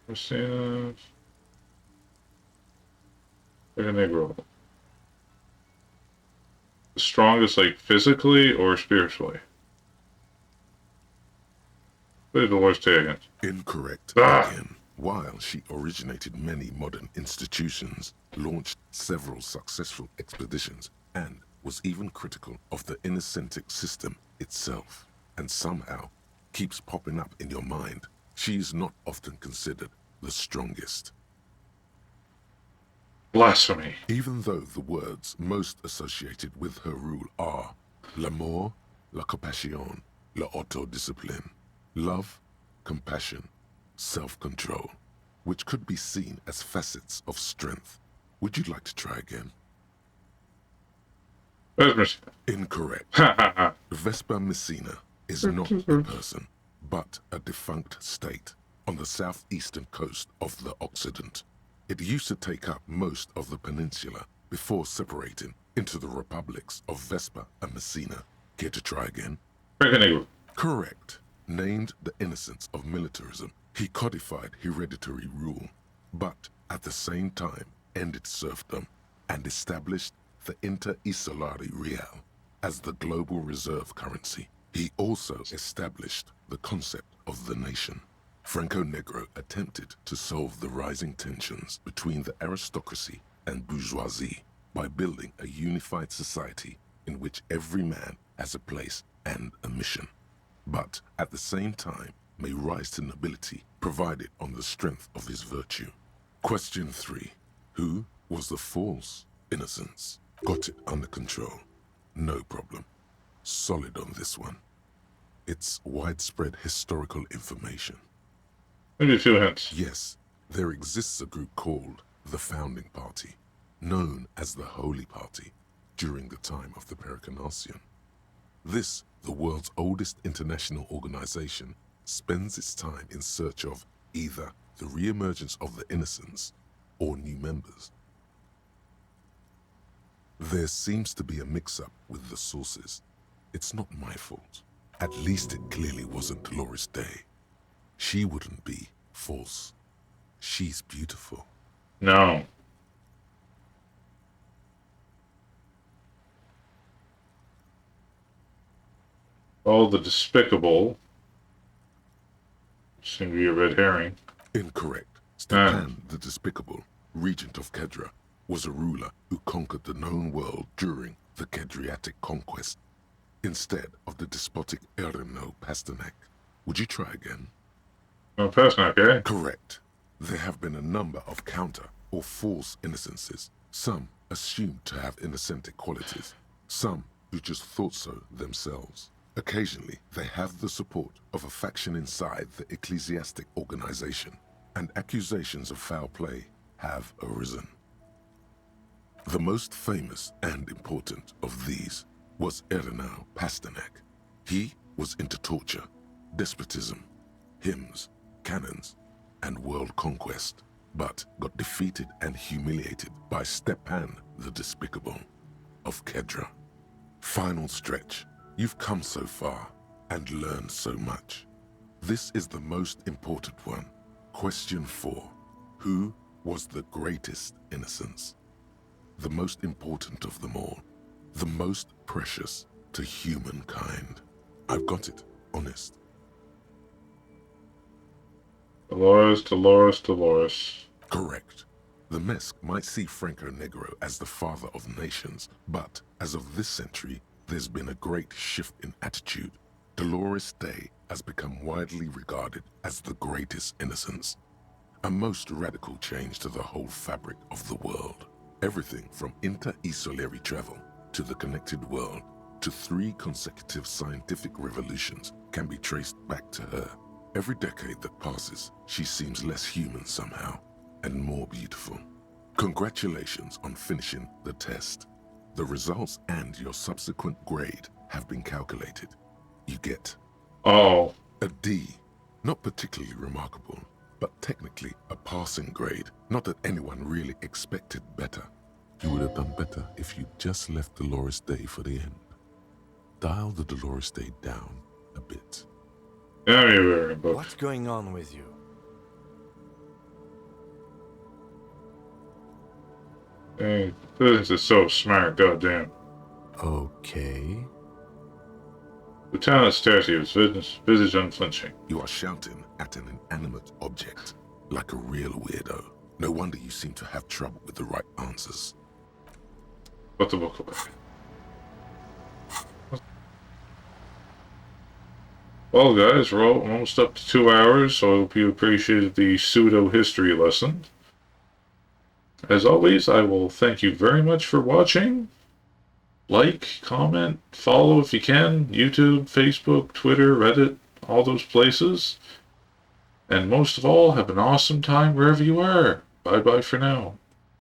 Messina. Negro. The strongest, like, physically or spiritually? What did Dolores say again?
Incorrect again. While she originated many modern institutions, launched several successful expeditions, and was even critical of the Innocentic system itself, and somehow keeps popping up in your mind, she is not often considered the strongest.
Blasphemy.
Even though the words most associated with her rule are l'amour, la compassion, la autodiscipline, love, compassion, self-control, which could be seen as facets of strength. Would you like to try again? Incorrect. Vespa Messina is not a person, but a defunct state on the southeastern coast of the Occident. It used to take up most of the peninsula before separating into the republics of Vespa and Messina. Care to try again? Correct. Named the innocence of militarism, he codified hereditary rule, but at the same time ended serfdom and established the Inter-Isolari Real as the global reserve currency. He also established the concept of the nation. Franco Negro attempted to solve the rising tensions between the aristocracy and bourgeoisie by building a unified society in which every man has a place and a mission, but at the same time may rise to nobility provided on the strength of his virtue. Question 3. Who was the false innocence? Got it under control. No problem. Solid on this one. It's widespread historical information.
Maybe a few hints.
Yes, there exists a group called the Founding Party, known as the Holy Party, during the time of the Pericarnacian. This, the world's oldest international organization, spends its time in search of either the re-emergence of the innocents or new members. There seems to be a mix-up with the sources. It's not my fault. At least it clearly wasn't Dolores Day. She wouldn't be false. She's beautiful.
No. All the despicable seem to be a red herring.
Incorrect. Stepan the Despicable, regent of Kedra, was a ruler who conquered the known world during the Kedriatic conquest, instead of the despotic Erno Pasternak. Would you try again?
No, Pasternak, eh?
Correct. There have been a number of counter or false innocences, some assumed to have innocentic qualities, some who just thought so themselves. Occasionally, they have the support of a faction inside the ecclesiastic organization, and accusations of foul play have arisen. The most famous and important of these was Erno Pasternak. He was into torture, despotism, hymns, cannons, and world conquest, but got defeated and humiliated by Stepan the Despicable of Kedra. Final stretch. You've come so far and learned so much. This is the most important one. Question 4. Who was the greatest innocence? The most important of them all. The most precious to humankind. I've got it, honest.
Dolores.
Correct. The Mesk might see Franco Negro as the father of nations, but as of this century, there's been a great shift in attitude. Dolores Day has become widely regarded as the greatest innocence. A most radical change to the whole fabric of the world. Everything from inter-isolary travel to the connected world to 3 consecutive scientific revolutions can be traced back to her. Every decade that passes, she seems less human somehow and more beautiful. Congratulations on finishing the test. The results and your subsequent grade have been calculated. You get a D. Not particularly remarkable, but technically a passing grade. Not that anyone really expected better. You would have done better if you just left Dolores Day for the end. Dial the Dolores Day down a bit.
What's going on with you?
Hey, this is so smart, goddamn.
Okay.
Lieutenant Tertius, visage unflinching.
You are shouting at an inanimate object, like a real weirdo. No wonder you seem to have trouble with the right answers.
Put the book away. Well, guys, we're almost up to 2 hours, so I hope you appreciated the pseudo-history lesson. As always, I will thank you very much for watching. Like, comment, follow if you can. YouTube, Facebook, Twitter, Reddit, all those places. And most of all, have an awesome time wherever you are. Bye-bye for now.